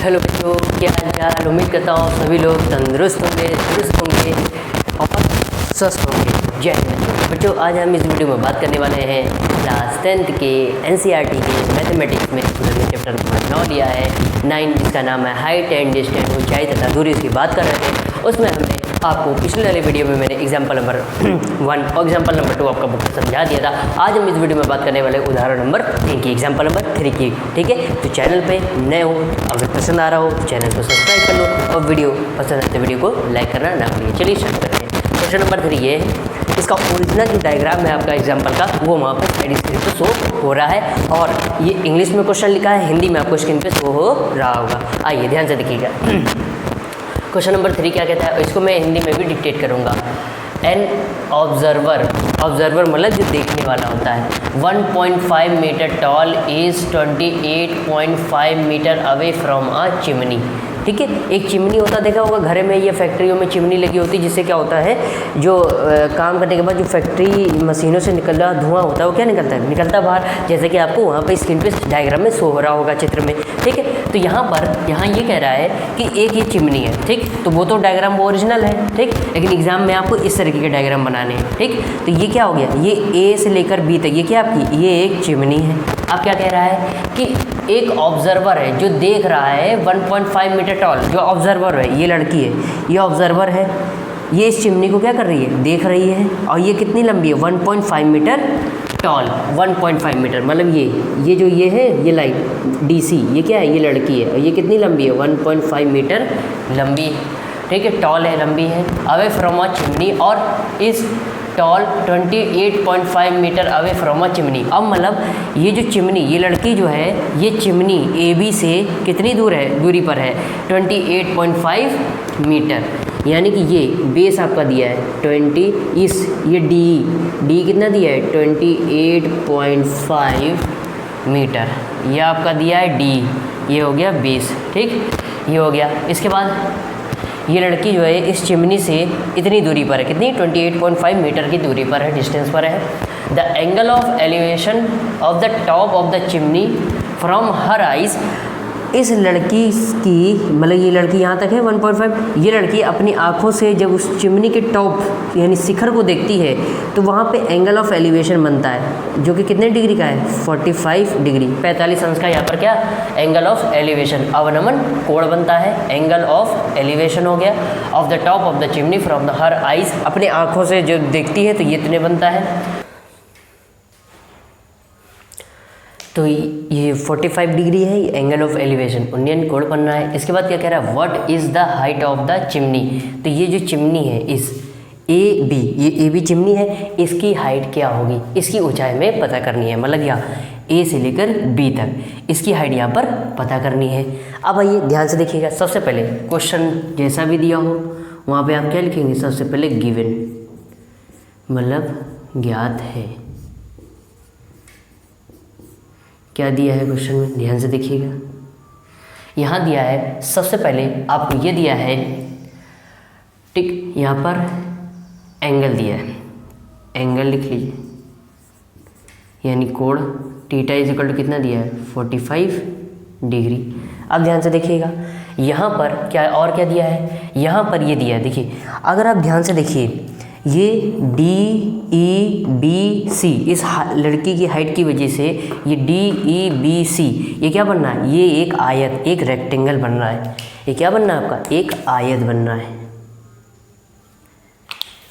Hello बच्चों, क्या हाल चाल। उम्मीद करता हूँ सभी लोग तंदुरुस्त होंगे, दुरुस्त होंगे और स्वस्थ होंगे। जय हिंद बच्चों। आज हम इस वीडियो में बात करने वाले हैं क्लास 10th के NCERT के मैथमेटिक्स में हमने चैप्टर नंबर 9 लिया है 9, जिसका नाम है हाइट एंड डिस्टेंस, ऊंचाई तथा दूरी। इसकी बात कर रहे थे। उसमें हमने आपको पिछले वाले वीडियो में मैंने एग्जाम्पल नंबर 1 और एग्जाम्पल नंबर 2 आपका बुक समझा दिया था। आज हम इस वीडियो में बात करने वाले उदाहरण नंबर 3 की, एग्जाम्पल नंबर 3 की। ठीक है, तो चैनल पे नए हो, अगर पसंद आ रहा हो तो चैनल को सब्सक्राइब कर लो और वीडियो पसंद आए तो वीडियो को लाइक करना ना भूलिए। चलिए स्टार्ट करते हैं। क्वेश्चन नंबर 3 ये है, इसका ओरिजिनल जो डायग्राम है आपका एग्जाम्पल का, वो वहाँ पर साइड स्क्रीन पर शो हो रहा है और ये इंग्लिश में क्वेश्चन लिखा है, हिंदी में आपको स्क्रीन पर शो हो रहा होगा। आइए ध्यान से देखिएगा। क्वेश्चन नंबर 3 क्या कहता है, इसको मैं हिंदी में भी डिक्टेट करूँगा। एन ऑब्जर्वर, ऑब्जर्वर मतलब जो देखने वाला होता है, 1.5 metre tall is 28.5 metre away from a chimney. ठीक है, एक चिमनी होता देखा होगा घर में या फैक्ट्रियों में चिमनी लगी होती है, जिससे क्या होता है, जो काम करने के बाद जो फैक्ट्री मशीनों से निकल रहा धुआं होता है वो क्या निकलता है, निकलता बाहर, जैसे कि आपको वहाँ पे स्क्रीन पे डायग्राम में शो हो रहा होगा चित्र में। ठीक है, तो यहाँ ये कह रहा है कि एक ये चिमनी है। ठीक, तो वो तो डायग्राम वो ओरिजिनल है। ठीक, लेकिन एग्जाम में आपको इस तरीके के डायग्राम बनाने हैं। ठीक, तो ये क्या हो गया, ये ए से लेकर बी तक ये क्या आपकी, ये एक चिमनी है। अब क्या कह रहा है कि एक ऑब्जर्वर है जो देख रहा है 1.5 मीटर टॉल, जो ऑब्जर्वर है ये लड़की है, ये ऑब्जर्वर है, ये इस चिमनी को क्या कर रही है, देख रही है। और ये कितनी लंबी है, 1.5 मीटर टॉल। 1.5 मीटर मतलब ये जो ये है, ये लाइन DC, ये क्या है, ये लड़की है और ये कितनी लंबी है, 1.5 मीटर लंबी। ठीक है, टॉल है, लंबी है। अवे फ्रॉम अ चिमनी, और इस tall 28.5 metre away from a chimney. अब मतलब ये जो चिमनी, ये लड़की जो है, ये चिमनी AB से कितनी दूर है, दूरी पर है 28.5 मीटर। यानी कि ये बेस आपका दिया है 20, इस ये D कितना दिया है 28.5 मीटर, ये आपका दिया है D, ये हो गया बेस। ठीक, ये हो गया। इसके बाद ये लड़की जो है इस चिमनी से इतनी दूरी पर है, कितनी, 28.5 मीटर की दूरी पर है, डिस्टेंस पर है। The angle of elevation of the top of the chimney from her eyes, इस लड़की की मतलब ये लड़की यहाँ तक है 1.5, ये लड़की अपनी आँखों से जब उस चिमनी के टॉप यानी शिखर को देखती है तो वहाँ पे एंगल ऑफ एलिवेशन बनता है, जो कि कितने डिग्री का है, 45 डिग्री, 45 अंश का यहाँ पर क्या, एंगल ऑफ एलिवेशन, अवनमन कोण बनता है। एंगल ऑफ एलिवेशन हो गया of the top of the chimney from the her eyes, अपने आँखों से जो देखती है तो ये इतने बनता है। तो ये 45 डिग्री है, ये एंगल ऑफ एलिवेशन, उन्नयन कोण बन रहा है। इसके बाद क्या कह रहा है, what is the height of the chimney. तो ये जो चिमनी है इस AB, ये AB चिमनी है, इसकी हाइट क्या होगी, इसकी ऊंचाई में पता करनी है। मतलब यहाँ A से लेकर B तक इसकी हाइट यहाँ पर पता करनी है। अब आइए ध्यान से देखिएगा। सबसे पहले क्वेश्चन जैसा भी दिया हो वहाँ पर आप क्या लिखेंगे, सबसे पहले गिवन मतलब ज्ञात है। क्या दिया है क्वेश्चन में, ध्यान से देखिएगा। यहाँ दिया है सबसे पहले आपको ये दिया है, ठीक, यहाँ पर एंगल दिया है, एंगल लिख लीजिए, यानी कोण थीटा इज इक्वल टू कितना दिया है, 45 डिग्री। अब ध्यान से देखिएगा, यहाँ पर क्या और क्या दिया है, यहाँ पर ये दिया है, देखिए अगर आप ध्यान से देखिए, ये DEBC इस लड़की की हाइट की वजह से ये DEBC ये क्या बनना है, ये एक आयत, एक रेक्टेंगल बन रहा है। ये क्या बनना है आपका, एक आयत बनना है।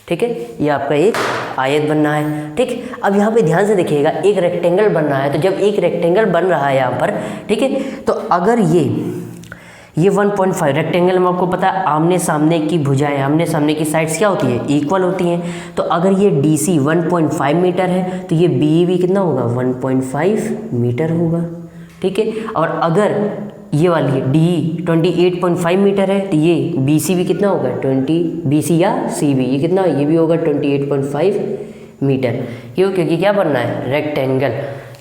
ठीक है, ये आपका एक आयत बनना है। ठीक, अब यहाँ पे ध्यान से देखिएगा, एक रेक्टेंगल बन रहा है। तो जब एक रेक्टेंगल बन रहा है यहाँ पर, ठीक है, तो अगर ये 1.5 रेक्टेंगल में आपको पता है आमने सामने की भुजाएं, आमने सामने की साइड्स क्या होती है, इक्वल होती हैं। तो अगर ये DC 1.5 मीटर है तो ये BE कितना होगा, 1.5 मीटर होगा। ठीक है, और अगर ये वाली DE 28.5 मीटर है तो ये BC भी कितना होगा, 20 BC या CB ये कितना, ये भी होगा 28.5 मीटर। क्यों, क्योंकि क्या बनना है, रेक्टेंगल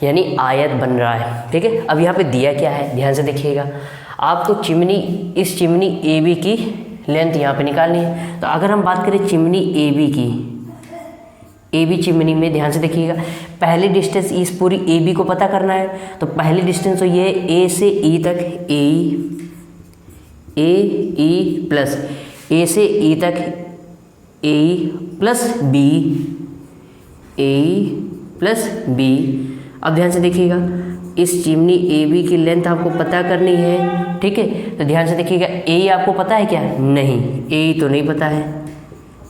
यानी आयत बन रहा है। ठीक है, अब यहाँ पे दिया क्या है, ध्यान से देखिएगा। आपको चिमनी, इस चिमनी AB की लेंथ यहाँ पे निकालनी है। तो अगर हम बात करें चिमनी AB की, AB चिमनी में ध्यान से देखिएगा, पहले डिस्टेंस इस पूरी AB को पता करना है। तो पहले डिस्टेंस तो ये है A से E तक, AE ए ई प्लस, ए से ई तक ए प्लस बी, ए प्लस बी। अब ध्यान से देखिएगा, इस चिमनी ए बी की लेंथ आपको पता करनी है, ठीक है। तो ध्यान से देखिएगा, ए आपको पता है क्या? नहीं, ए तो नहीं पता है।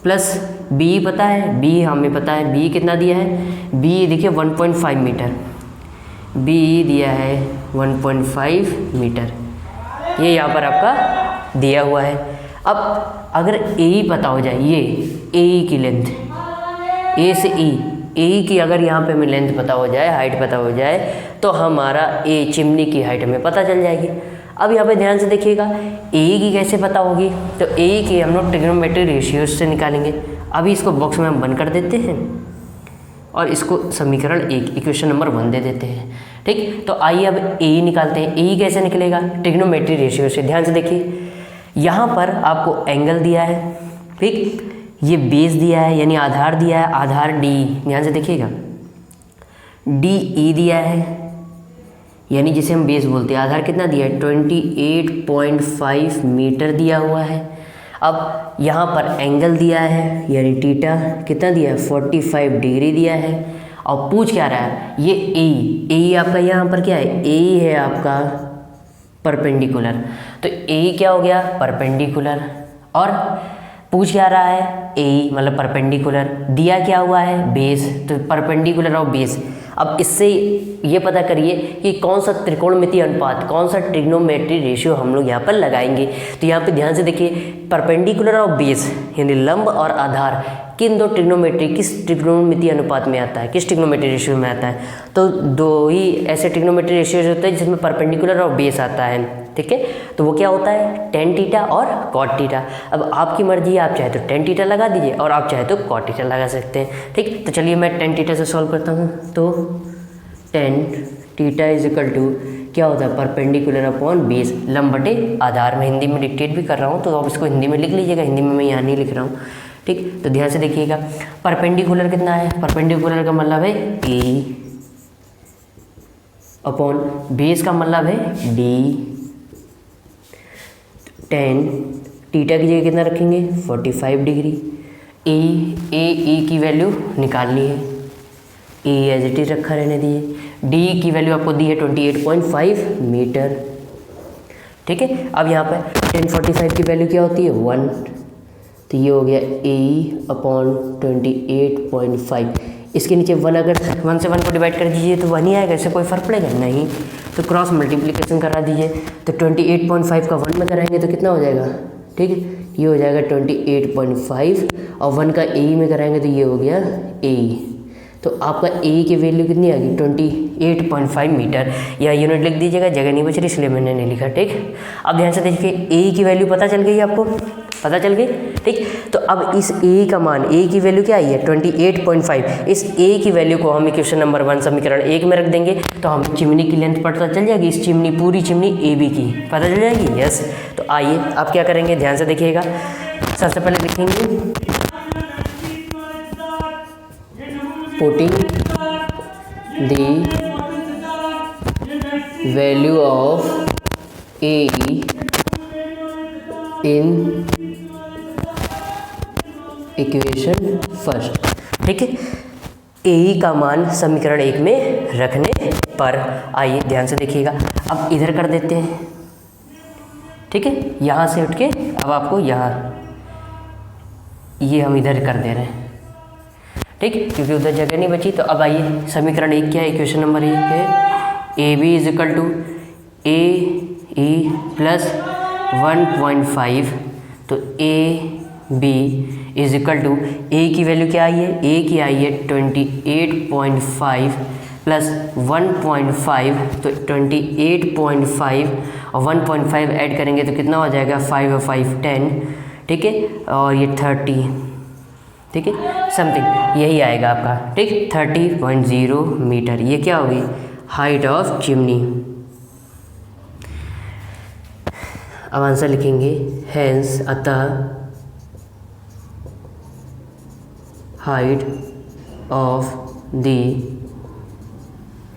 प्लस बी पता है, बी हमें पता है, बी कितना दिया है? बी देखिए 1.5 मीटर, बी दिया है 1.5 मीटर, ये यहाँ पर आपका दिया हुआ है। अब अगर ए पता हो जाए, ये ए की लेंथ, ए से ए की अगर यहाँ पे हमें लेंथ पता हो जाए, हाइट पता हो जाए, तो हमारा ए चिमनी की हाइट हमें पता चल जाएगी। अब यहाँ पे ध्यान से देखिएगा, ए की कैसे पता होगी? तो ए की हम लोग ट्रिग्नोमेट्रिक रेशियोज से निकालेंगे। अभी इसको बॉक्स में हम बंद कर देते हैं और इसको समीकरण 1 इक्वेशन नंबर 1 दे देते हैं, ठीक। तो आइए अब ए निकालते हैं। ए कैसे निकलेगा? ट्रिग्नोमेट्रिक रेशियो से। ध्यान से देखिए, यहाँ पर आपको एंगल दिया है, ठीक, ये बेस दिया है यानी आधार दिया है, आधार डी, ध्यान से देखिएगा, डी ई दिया है यानी जिसे हम बेस बोलते हैं। आधार कितना दिया है? 28.5 मीटर दिया हुआ है। अब यहाँ पर एंगल दिया है यानी थीटा कितना दिया है? 45 डिग्री दिया है। और पूछ क्या रहा है? ये ए आपका यहाँ पर क्या है? ए है आपका परपेंडिकुलर, तो ए क्या हो गया? परपेंडिकुलर। और पूछ क्या रहा है? ए मतलब परपेंडिकुलर, दिया क्या हुआ है? बेस, तो परपेंडिकुलर और बेस। अब इससे ये पता करिए कि कौन सा त्रिकोणमितीय अनुपात, कौन सा ट्रिग्नोमेट्रिक रेशियो हम लोग यहाँ पर लगाएंगे। तो यहाँ पे ध्यान से देखिए, परपेंडिकुलर और बेस यानी लंब और आधार किन दो ट्रिग्नोमेट्री, किस ट्रिग्नोमितीय अनुपात में आता है, किस ट्रिग्नोमेट्रिक रेशियो में आता है? तो दो ही ऐसे ट्रिग्नोमेट्रिक रेशियोज होते हैं जिसमें परपेंडिकुलर और बेस आता है, ठीक है। तो वो क्या होता है? टेन थीटा और कॉट थीटा। अब आपकी मर्जी है, आप चाहे तो टेन थीटा लगा दीजिए और आप चाहे तो कॉट थीटा लगा सकते हैं, ठीक। तो चलिए मैं टेन थीटा से सॉल्व करता हूँ। तो tan theta is equal to क्या होता है? परपेंडिकुलर अपॉन बेस, लंब बटे आधार। मैं हिंदी में डिक्टेट भी कर रहा हूँ तो आप इसको हिंदी में लिख लीजिएगा, हिंदी में मैं यहाँ नहीं लिख रहा हूँ, ठीक। तो ध्यान से देखिएगा, परपेंडिकुलर कितना है? परपेंडिकुलर का मतलब है ए अपॉन बेस का मतलब है डी। टेन थीटा की जगह कितना रखेंगे? 45 डिग्री। ए की वैल्यू निकालनी है, ए एज इट इज रखा रहने दीजिए। डी की वैल्यू आपको दी है 28.5 मीटर, ठीक है। अब यहाँ पर 1045 की वैल्यू क्या होती है? 1, तो ये हो गया ए अपॉन 28.5। इसके नीचे 1, अगर 1 से 1 को डिवाइड कर दीजिए तो 1 ही आएगा, इससे कोई फ़र्क पड़ेगा नहीं। तो क्रॉस मल्टीप्लिकेशन करा दीजिए, तो 28.5 का 1 में कराएंगे तो कितना हो जाएगा? ठीक है, ये हो जाएगा 28.5 और 1 का ए में कराएंगे तो ये हो गया ए। तो आपका ए की वैल्यू कितनी आ गई? 28.5 मीटर। या यूनिट लिख दीजिएगा, जगह नहीं बच रही इसलिए मैंने नहीं लिखा, ठीक। अब ध्यान से देखिए, ए की वैल्यू पता चल गई आपको, पता चल गई, ठीक। तो अब इस ए का मान, ए की वैल्यू क्या आई है? 28.5। इस ए की वैल्यू को हम इक्वेशन नंबर 1 समीकरण 1 में रख देंगे तो हम चिमनी की लेंथ पता चल जाएगी। इस चिमनी, पूरी चिमनी ए बी की पता चल जाएगी, यस। तो आइए आप क्या करेंगे, ध्यान से देखिएगा। सबसे पहले लिखेंगे putting the value of A in equation first, ठीक है। ए का मान समीकरण 1 में रखने पर, आइए ध्यान से देखिएगा, अब इधर कर देते हैं, ठीक है। यहाँ से उठ के अब आपको यहाँ, ये हम इधर कर दे रहे हैं, ठीक, क्योंकि उधर जगह नहीं बची। तो अब आइए समीकरण 1 क्या है? इक्वेशन नंबर 1 है A B is equal to A E plus 1.5। तो A B is equal to, A की वैल्यू क्या आई है? ए की आई है 28.5 प्लस 1.5, तो 28.5 और 1.5 ऐड करेंगे तो कितना हो जाएगा? 5 और 5 10, ठीक है, और ये 30, ठीक है, समथिंग यही आएगा आपका, ठीक, 30.0 मीटर। ये क्या होगी? Height of chimney. अब आंसर लिखेंगे, हेंस अतः हाइट ऑफ द,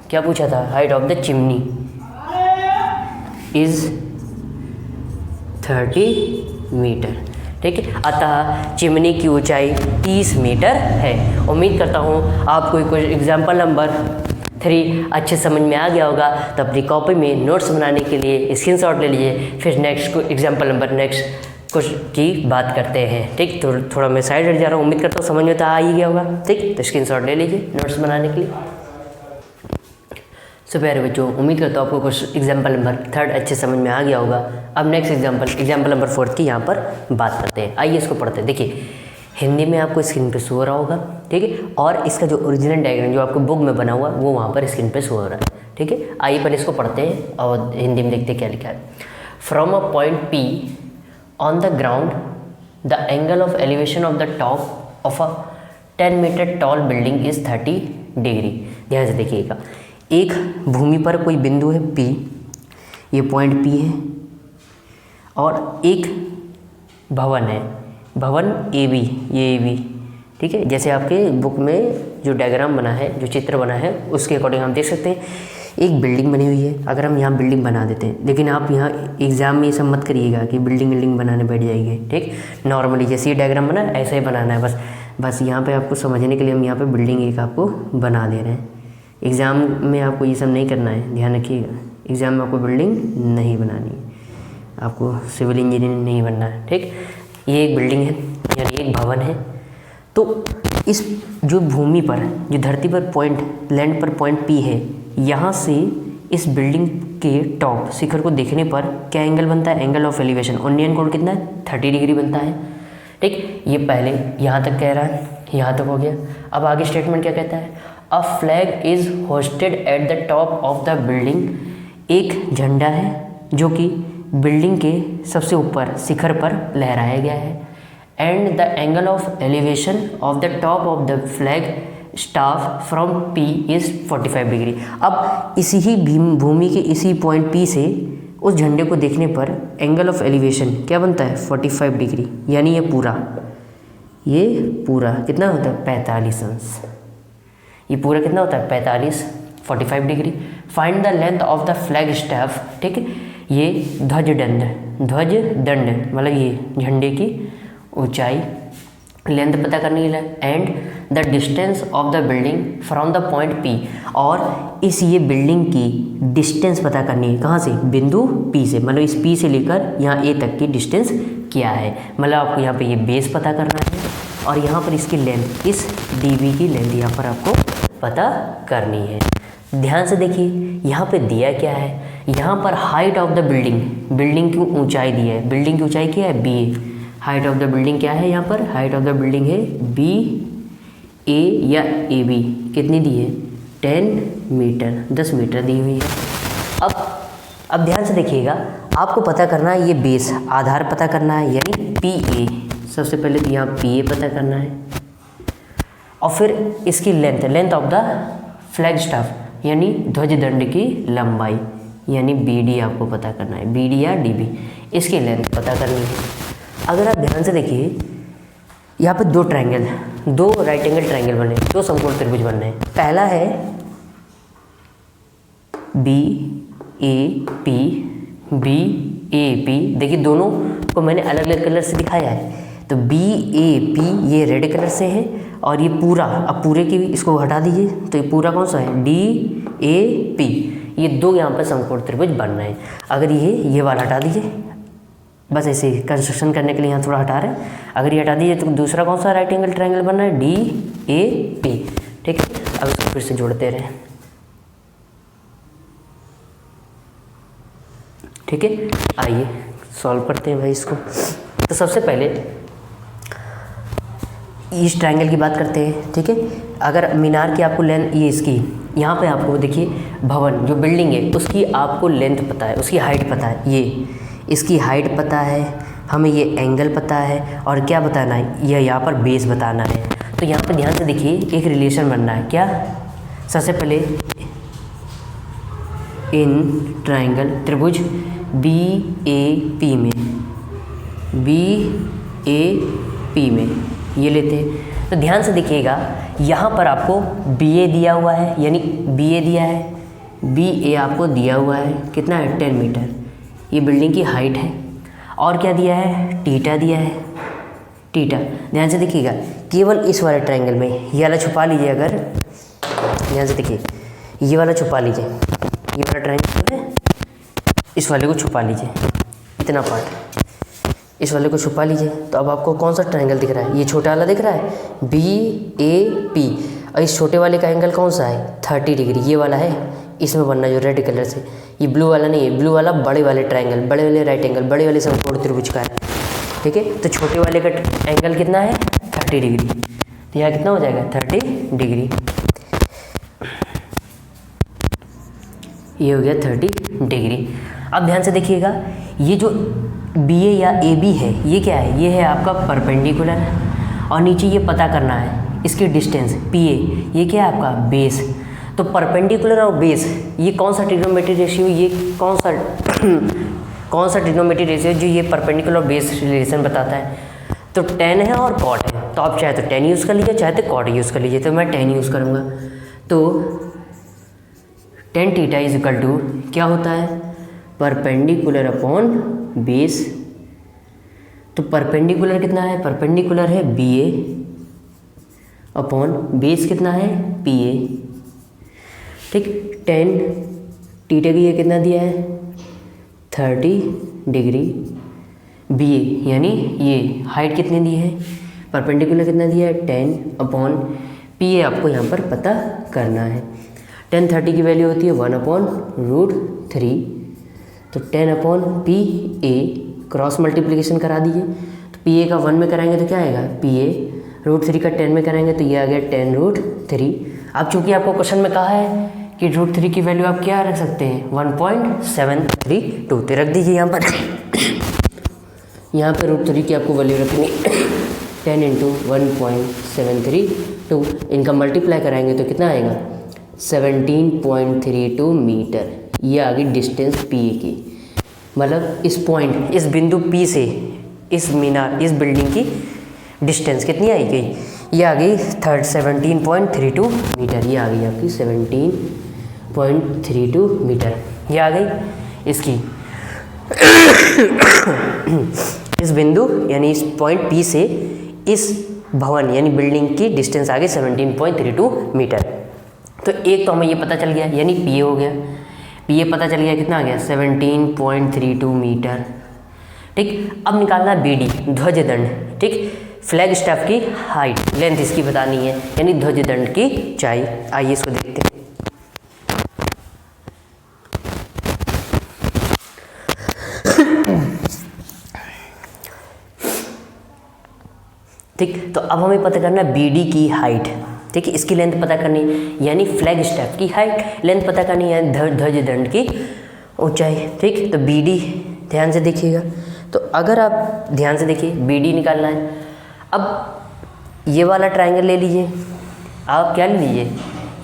क्या पूछा था? Height of the chimney is 30 metre, ठीक है। अतः चिमनी की ऊंचाई 30 मीटर है। उम्मीद करता हूँ आपको कुछ एग्जाम्पल नंबर 3 अच्छे समझ में आ गया होगा। तो अपनी कॉपी में नोट्स बनाने के लिए स्क्रीनशॉट ले लीजिए। फिर नेक्स्ट एग्जाम्पल नंबर नेक्स्ट कुछ की बात करते हैं, ठीक। तो थोड़ा मैं साइड हट जा रहा हूँ, उम्मीद करता हूँ समझ में तो आ ही गया होगा, ठीक। तो स्क्रीनशॉट ले लीजिए नोट्स बनाने के लिए। सो प्यारे बच्चों, उम्मीद करता हूँ आपको कुछ एग्जाम्पल नंबर 3 अच्छे समझ में आ गया होगा। अब नेक्स्ट एग्जाम्पल नंबर 4 की यहाँ पर बात करते हैं। आइए इसको पढ़ते हैं। देखिए हिंदी में आपको स्क्रीन पे शो हो रहा होगा, ठीक है। और इसका जो ओरिजिनल डायग्राम जो आपको बुक में बना हुआ वो वहाँ पर स्क्रीन पे शो हो रहा है, ठीक है। आइए पहले इसको पढ़ते हैं और हिंदी में देखते क्या लिखा है। From a point P on the ground, the angle of elevation of the top of a 10 meter tall building is 30 degree. ध्यान से देखिएगा, एक भूमि पर कोई बिंदु है P, ये पॉइंट P है, और एक भवन है, भवन AB, ये AB, ठीक है। जैसे आपके बुक में जो डायग्राम बना है, जो चित्र बना है, उसके अकॉर्डिंग हम देख सकते हैं एक बिल्डिंग बनी हुई है। अगर हम यहाँ बिल्डिंग बना देते हैं, लेकिन आप यहाँ एग्ज़ाम में ये सब मत करिएगा कि बिल्डिंग बनाने बैठ जाइए, ठीक। नॉर्मली जैसे ये डायग्राम बना ऐसा ही बनाना है, बस यहाँ पे आपको समझने के लिए हम यहाँ पे बिल्डिंग एक आपको बना दे रहे हैं। एग्ज़ाम में आपको ये सब नहीं करना है, ध्यान रखिएगा। एग्ज़ाम में आपको बिल्डिंग नहीं बनानी है, आपको सिविल इंजीनियर नहीं बनना है, ठीक। ये एक बिल्डिंग है, यानी एक भवन है। तो इस जो भूमि पर, जो धरती पर पॉइंट, लैंड पर पॉइंट P है, यहाँ से इस बिल्डिंग के टॉप शिखर को देखने पर क्या एंगल बनता है? Angle of elevation Indian code कितना है? 30 डिग्री बनता है, ठीक। ये पहले यहाँ तक कह रहा है, यहाँ तक हो गया। अब आगे स्टेटमेंट क्या कहता है? A flag is hosted at the top of the building. एक झंडा है जो कि बिल्डिंग के सबसे ऊपर शिखर पर लहराया गया है। And the angle of elevation of the top of the flag staff from P is 45 degree. अब इसी ही भूमि के इसी पॉइंट P से उस झंडे को देखने पर एंगल ऑफ एलिवेशन क्या बनता है? 45 डिग्री। यानी ये पूरा कितना होता है? 45 अंश। ये पूरा कितना होता है? 45 degree. Find the length of the flag staff, ठीक है। ये ध्वजदंड मतलब ये झंडे की ऊंचाई, लेंथ पता करने के लिए। And the distance of the building from the point P, और इस ये बिल्डिंग की डिस्टेंस पता करनी है। कहाँ से? बिंदु P से, मतलब इस P से लेकर यहाँ A तक की डिस्टेंस क्या है। मतलब आपको यहाँ पे ये बेस पता करना है, और यहाँ पर इसकी लेंथ, इस DB की लेंथ यहाँ पर आपको पता करनी है। ध्यान से देखिए यहाँ पे दिया क्या है। यहाँ पर हाइट ऑफ द बिल्डिंग की ऊंचाई दी है। बिल्डिंग की ऊंचाई क्या है? BA। Height of the building क्या है? यहाँ पर हाइट ऑफ द बिल्डिंग है BA या AB। कितनी दी है? 10 मीटर, 10 मीटर दी हुई है। अब ध्यान से देखिएगा, आपको पता करना है ये बेस, आधार पता करना है, यानी PA। सबसे पहले तो यहाँ PA पता करना है, और फिर इसकी length of the flag staff, यानी ध्वजदंड की लंबाई, यानी BD आपको पता करना है। BD या DB, इसकी लेंथ पता करनी है। अगर आप ध्यान से देखिए, यहाँ पर दो राइट एंगल ट्रायंगल बने, दो समकोण त्रिभुज बन रहे हैं। पहला है BAP। देखिए दोनों को मैंने अलग अलग कलर से दिखाया है। तो BAP ये रेड कलर से है, और ये पूरा, अब पूरे की इसको हटा दीजिए, तो ये पूरा कौन सा है? DAP। ये दो यहाँ पर समकोण त्रिभुज बन रहे हैं। अगर ये वाला हटा दीजिए, बस ऐसे कंस्ट्रक्शन करने के लिए यहाँ थोड़ा हटा रहे हैं। अगर ये हटा दीजिए तो दूसरा कौन सा राइट एंगल ट्रायंगल बन रहा है? DAP, ठीक है। अब इसको फिर से जोड़ते रहें, ठीक है। आइए सॉल्व करते हैं भाई इसको। तो सबसे पहले इस ट्रायंगल की बात करते हैं, ठीक है। अगर मीनार की आपको लेंथ, ये इसकी यहाँ पे आपको देखिए भवन जो बिल्डिंग है उसकी आपको लेंथ पता है, उसकी हाइट पता है, ये इसकी हाइट पता है, हमें ये एंगल पता है, और क्या बताना है? यह यहाँ पर बेस बताना है। तो यहाँ पर ध्यान से देखिए एक रिलेशन बनना है। क्या? सबसे पहले इन ट्रायंगल त्रिभुज BAP में ये लेते हैं। तो ध्यान से देखिएगा, यहाँ पर आपको BA दिया हुआ है, यानी BA दिया है, BA आपको दिया हुआ है कितना है? 10 मीटर। ये बिल्डिंग की हाइट है। और क्या दिया है, थीटा दिया है, थीटा। ध्यान से देखिएगा, केवल इस वाले ट्रायंगल में ये वाला छुपा लीजिए, अगर ध्यान से देखिए ये वाला छुपा लीजिए, ये वाला ट्रायंगल है, इस वाले को छुपा लीजिए, इतना पार्ट इस वाले को छुपा लीजिए। तो अब आपको कौन सा ट्रायंगल दिख रहा है, ये छोटा वाला दिख रहा है BAP, और इस छोटे वाले का एंगल कौन सा है 30 डिग्री, ये वाला है इसमें बनना जो रेड कलर से, ये ब्लू वाला नहीं है, ब्लू वाला बड़े वाले ट्रायंगल, बड़े वाले राइट एंगल, बड़े वाले समकोण त्रिभुज का है, ठीक है। तो छोटे वाले का एंगल कितना है 30 डिग्री, तो यहाँ कितना हो जाएगा 30 डिग्री, ये हो गया 30 डिग्री। अब ध्यान से देखिएगा, ये जो BA या AB है ये क्या है, ये है आपका परपेंडिकुलर, और नीचे ये पता करना है इसकी डिस्टेंस PA, ये क्या है आपका बेस। तो परपेंडिकुलर और बेस ये कौन सा ट्रिग्नोमेट्री रेशियो, ये कौन सा ट्रिग्नोमेट्री रेशियो जो ये परपेंडिकुलर और बेस रिलेशन बताता है, तो tan है और cot है। तो आप चाहे तो tan यूज़ कर लीजिए, चाहे तो cot यूज़ कर लीजिए, तो मैं tan यूज़ करूँगा। तो tan theta is equal to क्या होता है, परपेंडिकुलर अपॉन बेस। तो परपेंडिकुलर कितना है, परपेंडिकुलर है BA अपॉन बेस कितना है PA, ठीक। tan थीटा की ये कितना दिया है 30 डिग्री, BA यानी ये हाइट कितनी दी है, परपेंडिकुलर कितना दिया है 10 अपॉन PA, आपको यहाँ पर पता करना है। tan 30 की वैल्यू होती है 1/√3, तो 10 अपॉन PA क्रॉस मल्टीप्लिकेशन करा दीजिए, तो PA का 1 में कराएंगे तो क्या आएगा PA, √3 का 10 में कराएंगे तो ये आ गया 10√3। अब चूँकि आपको क्वेश्चन में कहा है कि √3 की वैल्यू आप क्या रख सकते हैं 1.732, तो रख दीजिए यहाँ पर यहाँ पर √3 की आपको वैल्यू रखनी 10 × 1.732, इनका मल्टीप्लाई कराएंगे तो कितना आएगा 17.32 मीटर, ये आ गई डिस्टेंस PA की। मतलब इस पॉइंट, इस बिंदु P से इस मीनार, इस बिल्डिंग की डिस्टेंस कितनी आई गई, ये आ गई 17.32 मीटर, ये आ गई आपकी 17.32 मीटर, ये आ गई इसकी इस बिंदु यानी इस पॉइंट P से इस भवन यानी बिल्डिंग की डिस्टेंस आ गई 17.32 मीटर। तो एक तो हमें ये पता चल गया, यानी PA हो गया, PA पता चल गया, कितना आ गया 17.32 मीटर, ठीक। अब निकालना है BD ध्वज दंड, ठीक। फ्लैग स्टाफ की हाइट, लेंथ इसकी बतानी है, यानी ध्वज दंड की ऊंचाई। आइए इसको देखते हैं। ठीक, तो अब हमें पता करना है BD की हाइट, ठीक है, इसकी लेंथ पता करनी है, यानी फ्लैग स्टेप की हाइट, लेंथ पता करनी है, ध्वज दंड की ऊंचाई, ठीक। तो BD ध्यान से देखिएगा, तो अगर आप ध्यान से देखिए BD निकालना है, अब ये वाला ट्रायंगल ले लीजिए, आप क्या ले लीजिए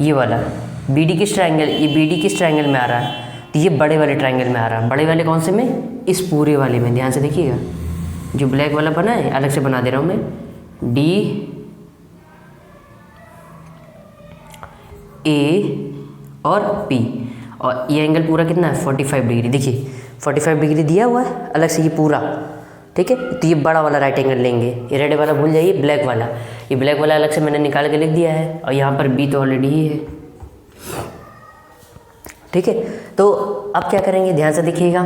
ये वाला, BD किस ट्रायंगल, ये BD किस ट्रायंगल में आ रहा है, तो ये बड़े वाले ट्रायंगल में आ रहा है। बड़े वाले कौन से में, इस पूरे वाले में, ध्यान से देखिएगा, जो ब्लैक वाला बना है अलग से बना दे रहा हूँ मैं, DA और P, और ये एंगल पूरा कितना है 45 डिग्री, देखिए 45 डिग्री दिया हुआ है अलग से ये पूरा, ठीक है। तो ये बड़ा वाला राइट एंगल लेंगे, ये रेड वाला भूल जाइए, ब्लैक वाला, ये ब्लैक वाला अलग से मैंने निकाल के लिख दिया है, और यहाँ पर B तो ऑलरेडी ही है, ठीक है। तो अब क्या करेंगे, ध्यान से देखिएगा,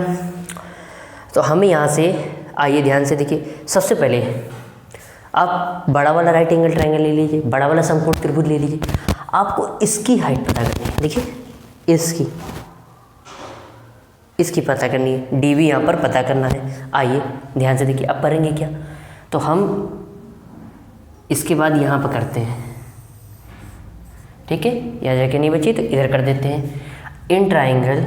तो हमें यहाँ से आइए ध्यान से देखिए, सबसे पहले आप बड़ा वाला राइट एंगल ट्रायंगल ले लीजिए, बड़ा वाला समकोण त्रिभुज ले लीजिए, आपको इसकी हाइट पता करनी है, देखिए इसकी पता करनी है, DB यहाँ पर पता करना है। आइए ध्यान से देखिए, अब करेंगे क्या, तो हम इसके बाद यहाँ पर करते हैं, ठीक है, यहाँ जाके नहीं बची तो इधर कर देते हैं, इन ट्रायंगल,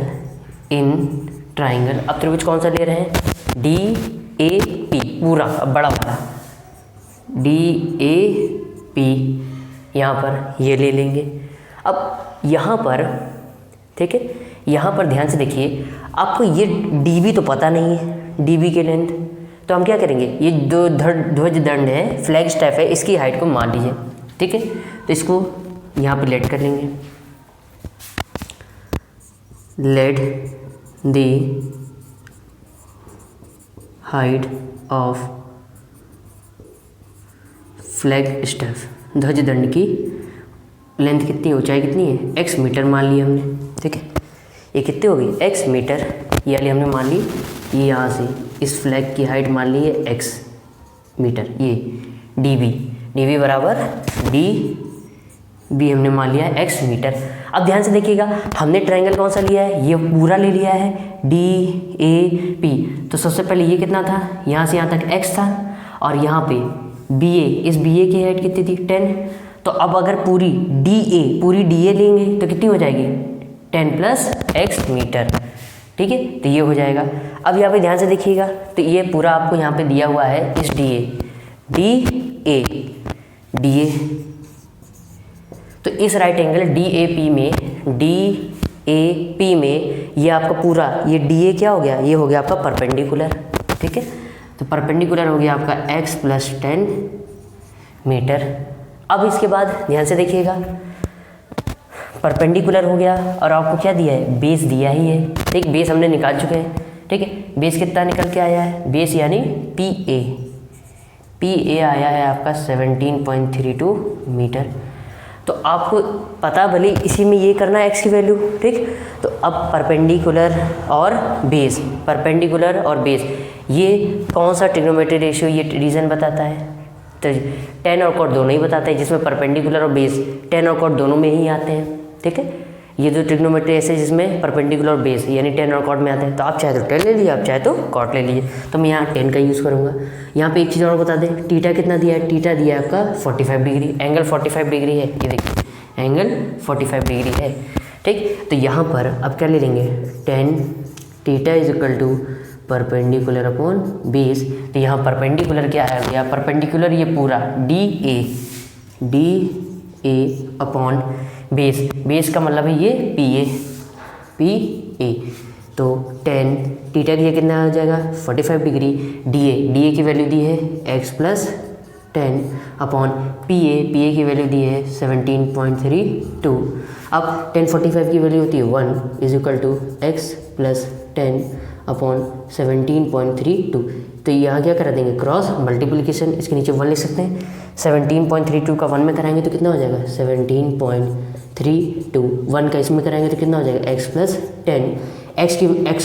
अब त्रिभुज कौन सा ले रहे हैं DAP पूरा, अब बड़ा वाला DAP, यहाँ पर ये ले लेंगे। अब यहाँ पर, ठीक है, यहाँ पर ध्यान से देखिए, आपको ये DB तो पता नहीं है, DB के लेंथ, तो हम क्या करेंगे, ये दो ध्वज दंड है, फ्लैग स्टेप है, इसकी हाइट को मान लीजिए, ठीक है। तो इसको यहाँ पर लेट कर लेंगे, late the height of flag step, ध्वज दंड की लेंथ कितनी, ऊंचाई कितनी है, x मीटर मान ली हमने। ठीक है, ये कितनी होगी, x मीटर, ये वाली हमने मान ली, ये यहाँ से इस फ्लैग की हाइट मान ली है x मीटर, ये dv बराबर db हमने मान लिया है x मीटर। अब ध्यान से देखिएगा, हमने ट्रायंगल कौन सा लिया है, ये पूरा ले लिया है DAP। तो सबसे पहले ये कितना था, यहाँ से यहाँ तक x था, और यहाँ पे BA, इस BA की हाइट कितनी थी, 10। तो अब अगर पूरी DA लेंगे तो कितनी हो जाएगी, 10 प्लस x मीटर। ठीक है, तो ये हो जाएगा। अब यहाँ पे ध्यान से देखिएगा, तो ये पूरा आपको यहाँ पे दिया हुआ है इस DA, तो इस राइट एंगल DAP में ये आपका पूरा, ये DA क्या हो गया, ये हो गया आपका परपेंडिकुलर। ठीक है, तो परपेंडिकुलर हो गया आपका x प्लस 10 मीटर। अब इसके बाद ध्यान से देखिएगा, परपेंडिकुलर हो गया और आपको क्या दिया है, बेस दिया ही है। ठीक, बेस हमने निकाल चुके हैं। ठीक है, बेस कितना निकल के आया है, बेस यानी PA आया है आपका 17.32 मीटर। तो आपको पता भले इसी में ये करना है x की वैल्यू। ठीक, तो अब परपेंडिकुलर और बेस ये कौन सा ट्रिग्नोमेट्री रेशियो ये रीजन बताता है, तो tan और cot दोनों ही बताते हैं, जिसमें परपेंडिकुलर और बेस tan और cot दोनों में ही आते हैं। ठीक है, ये जो ट्रिग्नोमेट्री ऐसे जिसमें परपेंडिकुलर और बेस यानी tan और cot में आते हैं, तो आप चाहे तो tan ले लीजिए, आप चाहे तो cot ले लीजिए। तो मैं यहाँ tan का यूज़ करूँगा। यहाँ पे एक चीज़ और बता दें, थीटा कितना दिया है, थीटा दिया है आपका 45 डिग्री, एंगल 45 डिग्री है, ये देखिए एंगल 45 डिग्री है। ठीक, तो यहाँ पर अब क्या ले लेंगे, tan theta is equal to perpendicular upon base. तो यहाँ परपेंडिकुलर क्या है गया, परपेंडिकुलर ये पूरा DA अपॉन बेस का मतलब है ये PA। तो tan थीटा की कितना आ जाएगा 45 डिग्री, DA की वैल्यू दी है x प्लस 10 अपॉन PA की वैल्यू दी है 17.32। अब tan 45 की वैल्यू होती है 1 is equal to x plus 10 upon 17.32। तो यहाँ क्या करा देंगे, क्रॉस मल्टीप्लिकेशन, इसके नीचे 1 लिख सकते हैं। 17.32 का 1 में कराएंगे तो कितना हो जाएगा 17.32, 1 का इसमें कराएंगे तो कितना हो जाएगा x प्लस 10। x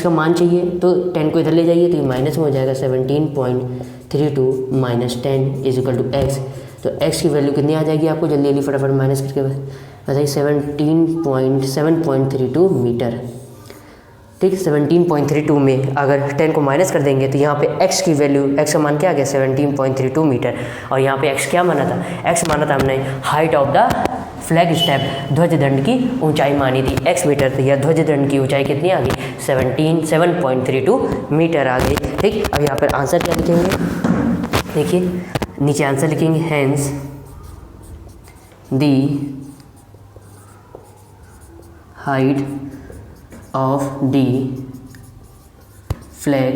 का मान चाहिए तो 10 को इधर ले जाइए तो ये माइनस में हो जाएगा 17.32 minus 10 is equal to x। तो x की वैल्यू कितनी आ जाएगी आपको, जल्दी जल्दी फटाफट माइनस करके बताइए, 17.32 मीटर। ठीक, 17.32 में अगर 10 को माइनस कर देंगे तो यहाँ पे x की वैल्यू, x का मान क्या आ गया 17.32 मीटर, और यहाँ पे x क्या माना था, x माना था हमने height of the flag step, ध्वज दंड की ऊंचाई मानी थी x मीटर। तो यह ध्वज दंड की ऊंचाई कितनी आ गई 7.32 मीटर आ गई। ठीक, अब यहाँ पर आंसर क्या लिखेंगे, देखिए नीचे आंसर लिखेंगे, hence the height of the flag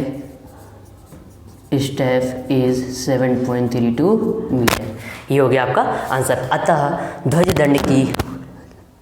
step is 7.32 metre. ये हो गया आपका आंसर। अतः ध्वज दंड की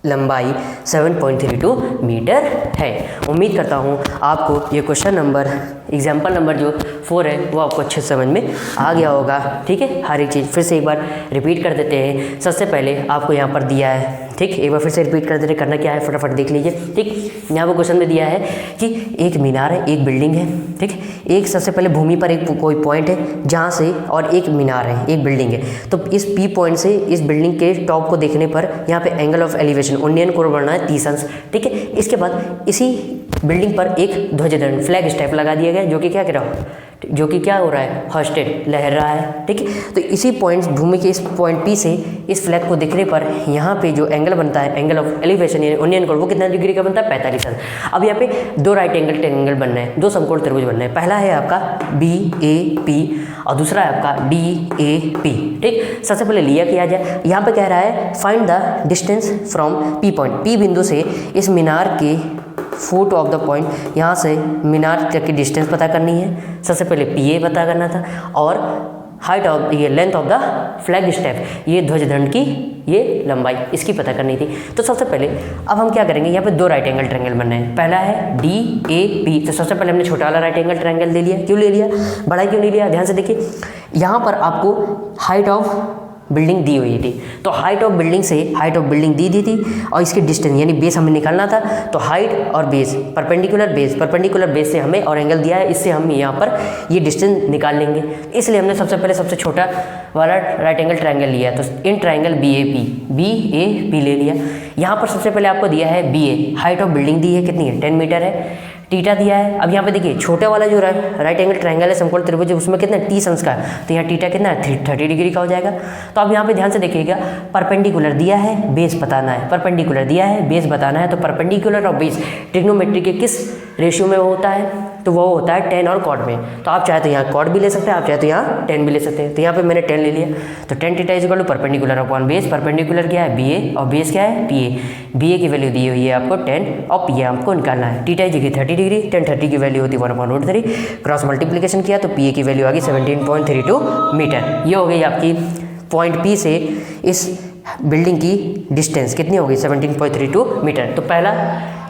लंबाई 7.32 मीटर है। उम्मीद करता हूँ आपको ये क्वेश्चन नंबर एग्जाम्पल नंबर जो 4 है वो आपको अच्छे समझ में आ गया होगा। ठीक है, हर एक चीज़ फिर से एक बार रिपीट कर देते हैं। सबसे पहले आपको यहाँ पर दिया है, ठीक, एक बार फिर से रिपीट कर देते, करना क्या है फटाफट देख लीजिए। ठीक, यहाँ पर क्वेश्चन में दिया है कि एक मीनार है, एक बिल्डिंग है। ठीक, एक सबसे पहले भूमि पर एक कोई पॉइंट है जहाँ से, और एक मीनार है, एक बिल्डिंग है। तो इस P पॉइंट से इस बिल्डिंग के टॉप को देखने पर यहाँ पे एंगल ऑफ एलिवेशन उन्नयन कोण बढ़ना है 30 अंश। ठीक है, इसके बाद इसी बिल्डिंग पर एक ध्वजदंड फ्लैग स्टेप लगा दिया गया, जो कि क्या कर रहा है, जो कि क्या हो रहा है, हॉस्टेड, लहर रहा है। ठीक है, तो इसी पॉइंट भूमि के इस पॉइंट P से इस फ्लैग को देखने पर यहाँ पे जो एंगल बनता है, एंगल ऑफ एलिवेशन यानी उन्नयन कोण, वो कितना डिग्री का बनता है 45 अंश। अब यहाँ पे दो राइट एंगल ट्रायंगल बनना है, दो समकोण त्रिभुज बनना है। पहला है आपका BAP और दूसरा है आपका DAP। ठीक, सबसे पहले लिया किया जाए, यहाँ पे कह रहा है find the distance from P point, P बिंदु से इस मीनार के फुट ऑफ द पॉइंट, यहाँ से मीनार तक की डिस्टेंस पता करनी है। सबसे पहले PA पता करना था, और हाइट ऑफ ये length of the flag step, ये ध्वज दंड की ये लंबाई, इसकी पता करनी थी। तो सबसे पहले अब हम क्या करेंगे, यहाँ पे दो राइट एंगल ट्रायंगल बनने हैं। पहला है DAP, तो सबसे पहले हमने छोटा वाला राइट एंगल ट्रायंगल ले लिया। क्यों ले लिया, बड़ा क्यों नहीं लिया, ध्यान से देखिए। यहाँ पर आपको हाइट ऑफ बिल्डिंग दी हुई थी, तो हाइट ऑफ बिल्डिंग से हाइट ऑफ बिल्डिंग दी थी और इसकी डिस्टेंस यानी बेस हमें निकालना था। तो हाइट और बेस परपेंडिकुलर बेस से हमें और एंगल दिया है, इससे हम यहाँ पर ये डिस्टेंस निकाल लेंगे। इसलिए हमने सबसे पहले सबसे छोटा वाला राइट एंगल ट्रायंगल लिया, तो इन ट्रायंगल BAP ले लिया। यहाँ पर सबसे पहले आपको दिया है BA, हाइट ऑफ बिल्डिंग दी है, कितनी है 10 मीटर है, टीटा दिया है। अब यहाँ पे देखिए छोटे वाला जो राइट एंगल ट्रायंगल है समकोण त्रिभुज, उसमें कितना टी अंश का है, तो यहाँ टीटा कितना है 30 डिग्री का हो जाएगा। तो अब यहाँ पे ध्यान से देखिएगा, परपेंडिकुलर दिया है, बेस बताना है, परपेंडिकुलर दिया है, बेस बताना है। तो परपेंडिकुलर और बेस ट्रिग्नोमेट्री के किस रेशियो में होता है, तो वो होता है 10 और कॉट में। तो आप चाहे तो यहाँ कॉट भी ले सकते हैं, आप चाहे तो यहाँ 10 भी ले सकते हैं। तो यहाँ पे मैंने 10 ले लिया, तो 10 theta is equal to perpendicular upon base. Perpendicular क्या है BA और बेस क्या है PA। BA की वैल्यू दी हुई है आपको 10 और PA आपको निकालना है। थीटा इज 30 डिग्री, 10 30 की वैल्यू होती है 1/√3, क्रॉस मल्टीप्लिकेशन किया तो PA की वैल्यू आ गई 17.32 मीटर। ये हो गई आपकी पॉइंट P से इस बिल्डिंग की डिस्टेंस कितनी होगी 17.32 मीटर। तो पहला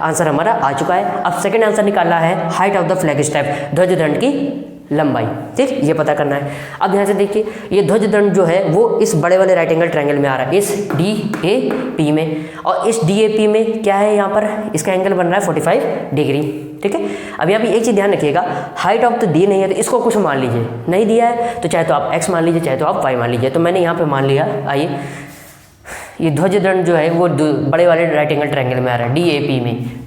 आंसर हमारा आ चुका है। अब सेकंड आंसर निकालना है height of the flag step, ध्वज दंड की लंबाई, ठीक, ये पता करना है। अब ध्यान से देखिए, ये ध्वज दंड जो है वो इस बड़े वाले राइट एंगल ट्रायंगल में आ रहा है, इस DAP में, और इस DAP में क्या है, यहाँ पर इसका एंगल बन रहा है 45 डिग्री, ठीक है। अब यहाँ पे एक चीज़ ध्यान रखिएगा, हाइट ऑफ तो दी नहीं है, तो इसको कुछ मान लीजिए, नहीं दिया है तो चाहे तो आप x मान लीजिए, चाहे तो आप y मान लीजिए। तो मैंने यहाँ पे मान लिया, आइए, ये ध्वज दंड जो है वो बड़े वाले राइट एंगल ट्रायंगल में आ रहा है, DAP में।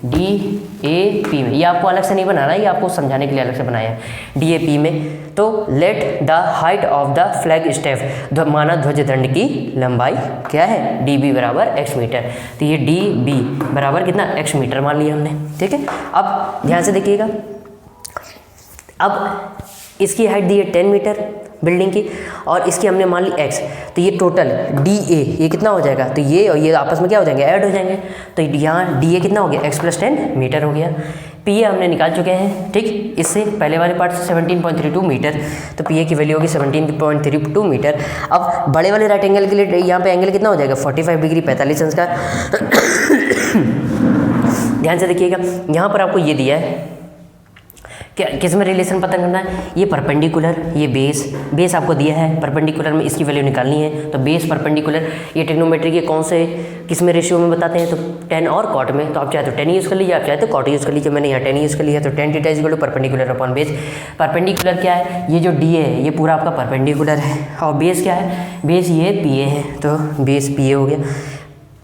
ये आपको अलग से नहीं बनाना है, ये आपको समझाने के लिए अलग से बनाया है, DAP में। तो let the height of the flag step, माना ध्वज दंड की लंबाई क्या है, DB बराबर x मीटर। तो ये DB बराबर कितना x मीटर मान लिया हमने, ठीक है। अब ध्यान से देखिएगा, अब इसकी हाइट दी है 10 मीटर बिल्डिंग की, और इसकी हमने मान ली x, तो ये टोटल DA ये कितना हो जाएगा, तो ये और ये आपस में क्या हो जाएंगे, ऐड हो जाएंगे। तो यहाँ DA कितना हो गया, x + 10 मीटर हो गया। PA हमने निकाल चुके हैं, ठीक, इससे पहले वाले पार्ट से 17.32 मीटर, तो PA की वैल्यू होगी 17.32 मीटर। अब बड़े वाले राइट एंगल के लिए यहाँ पे एंगल कितना हो जाएगा 45 डिग्री 45 अंश का। ध्यान से देखिएगा, यहाँ पर आपको ये दिया है, क्या किस में रिलेशन पता करना है, ये परपेंडिकुलर, ये बेस आपको दिया है, परपेंडिकुलर में इसकी वैल्यू निकालनी है। तो बेस परपेंडिकुलर ये ट्रिग्नोमेट्री के कौन से किस में रेशियो में बताते हैं, तो 10 और कॉट में। तो आप चाहे तो 10 यूज़ कर लीजिए, आप चाहे तो कॉट यूज़ कर लीजिए। मैंने यहाँ 10 यूज़ कर लिया, तो 10 theta is equal to perpendicular upon base. Perpendicular क्या है, ये जो DA है ये पूरा आपका परपेंडिकुलर है, और बेस क्या है, बेस ये PA है, तो बेस PA हो गया।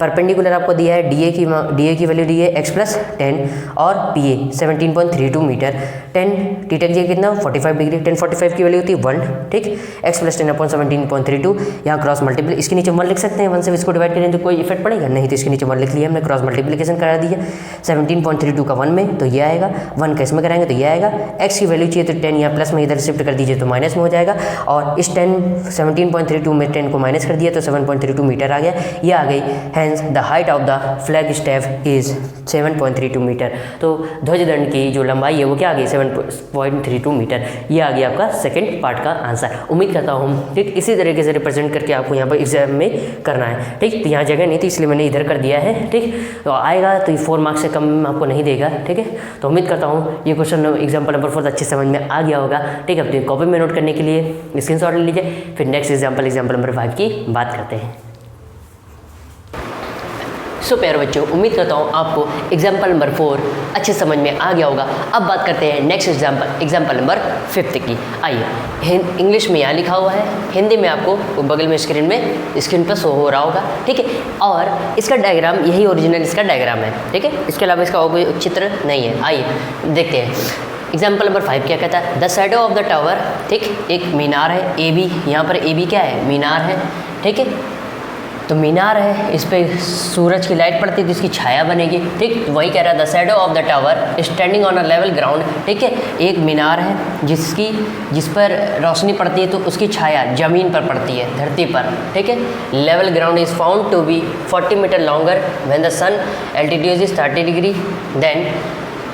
परपेंडिकुलर आपको दिया है DA की वैल्यू दी है x + 10 और PA 17.32 मीटर। 10 थीटा की कितना 45 डिग्री, 10 45 की वैल्यू होती है 1, ठीक, x + 10 अपॉन 17.32, यहाँ क्रॉस मल्टीप्लाई, इसके नीचे 1 लिख सकते हैं, 1 से इसको डिवाइड करें तो कोई इफेक्ट पड़ेगा नहीं, तो इसके नीचे 1 लिख लिया हमने, क्रॉस मल्टीप्लिकेशन करा दी है 17.32 का 1 में, तो ये आएगा, 1 का इसमें कराएंगे तो ये आएगा। x की वैल्यू चाहिए तो 10 यहाँ प्लस में इधर शिफ्ट कर दीजिए तो माइनस में हो जाएगा, और इस 17.32 में 10 को माइनस कर दिया तो 7.32 मीटर आ गया, ये आ गई। Hence the height of the flag step is 7.32 metre. तो ध्वज दंड की जो लंबाई है वो क्या आ गई 7.32 मीटर। ये आ गया आपका सेकंड पार्ट का आंसर। उम्मीद करता हूँ ठीक इसी तरीके से रिप्रेजेंट करके आपको यहाँ पर एग्जाम में करना है, ठीक। तो यहाँ जगह नहीं थी इसलिए मैंने इधर कर दिया है, ठीक। तो आएगा तो 4 मार्क्स से कम आपको नहीं देगा, ठीक है। तो उम्मीद करता हूँ ये क्वेश्चन एग्जाम्पल नंबर 4 अच्छे समझ में आ गया होगा, ठीक है। अपनी कॉपी में नोट करने के लिए स्क्रीनशॉट ले लीजिए, फिर नेक्स्ट एग्जाम्पल नंबर 5 की बात करते हैं। सो प्यारे बच्चों, उम्मीद करता हूँ आपको एग्जाम्पल नंबर 4 अच्छे समझ में आ गया होगा। अब बात करते हैं नेक्स्ट एग्जाम्पल नंबर 5 की। आइए, इंग्लिश में यहाँ लिखा हुआ है, हिंदी में आपको बगल में स्क्रीन पर शो हो रहा होगा, ठीक है। और इसका डायग्राम यही ओरिजिनल इसका डायग्राम है, ठीक है। इसके अलावा इसका कोई चित्र नहीं है। आइए देखते हैं एग्जाम्पल नंबर 5 क्या कहता है। The shadow of the tower, ठीक, एक मीनार है AB, यहाँ पर AB क्या है, मीनार है, ठीक है। तो मीनार है, इस पर सूरज की लाइट पड़ती है तो इसकी छाया बनेगी, ठीक। तो वही कह रहा है the shadow of the tower standing on a level ground, ठीक है। एक मीनार है जिस पर रोशनी पड़ती है तो उसकी छाया ज़मीन पर पड़ती है, धरती पर, ठीक है। Level ground is found to be 40 metre longer when the sun altitude is 30 degree then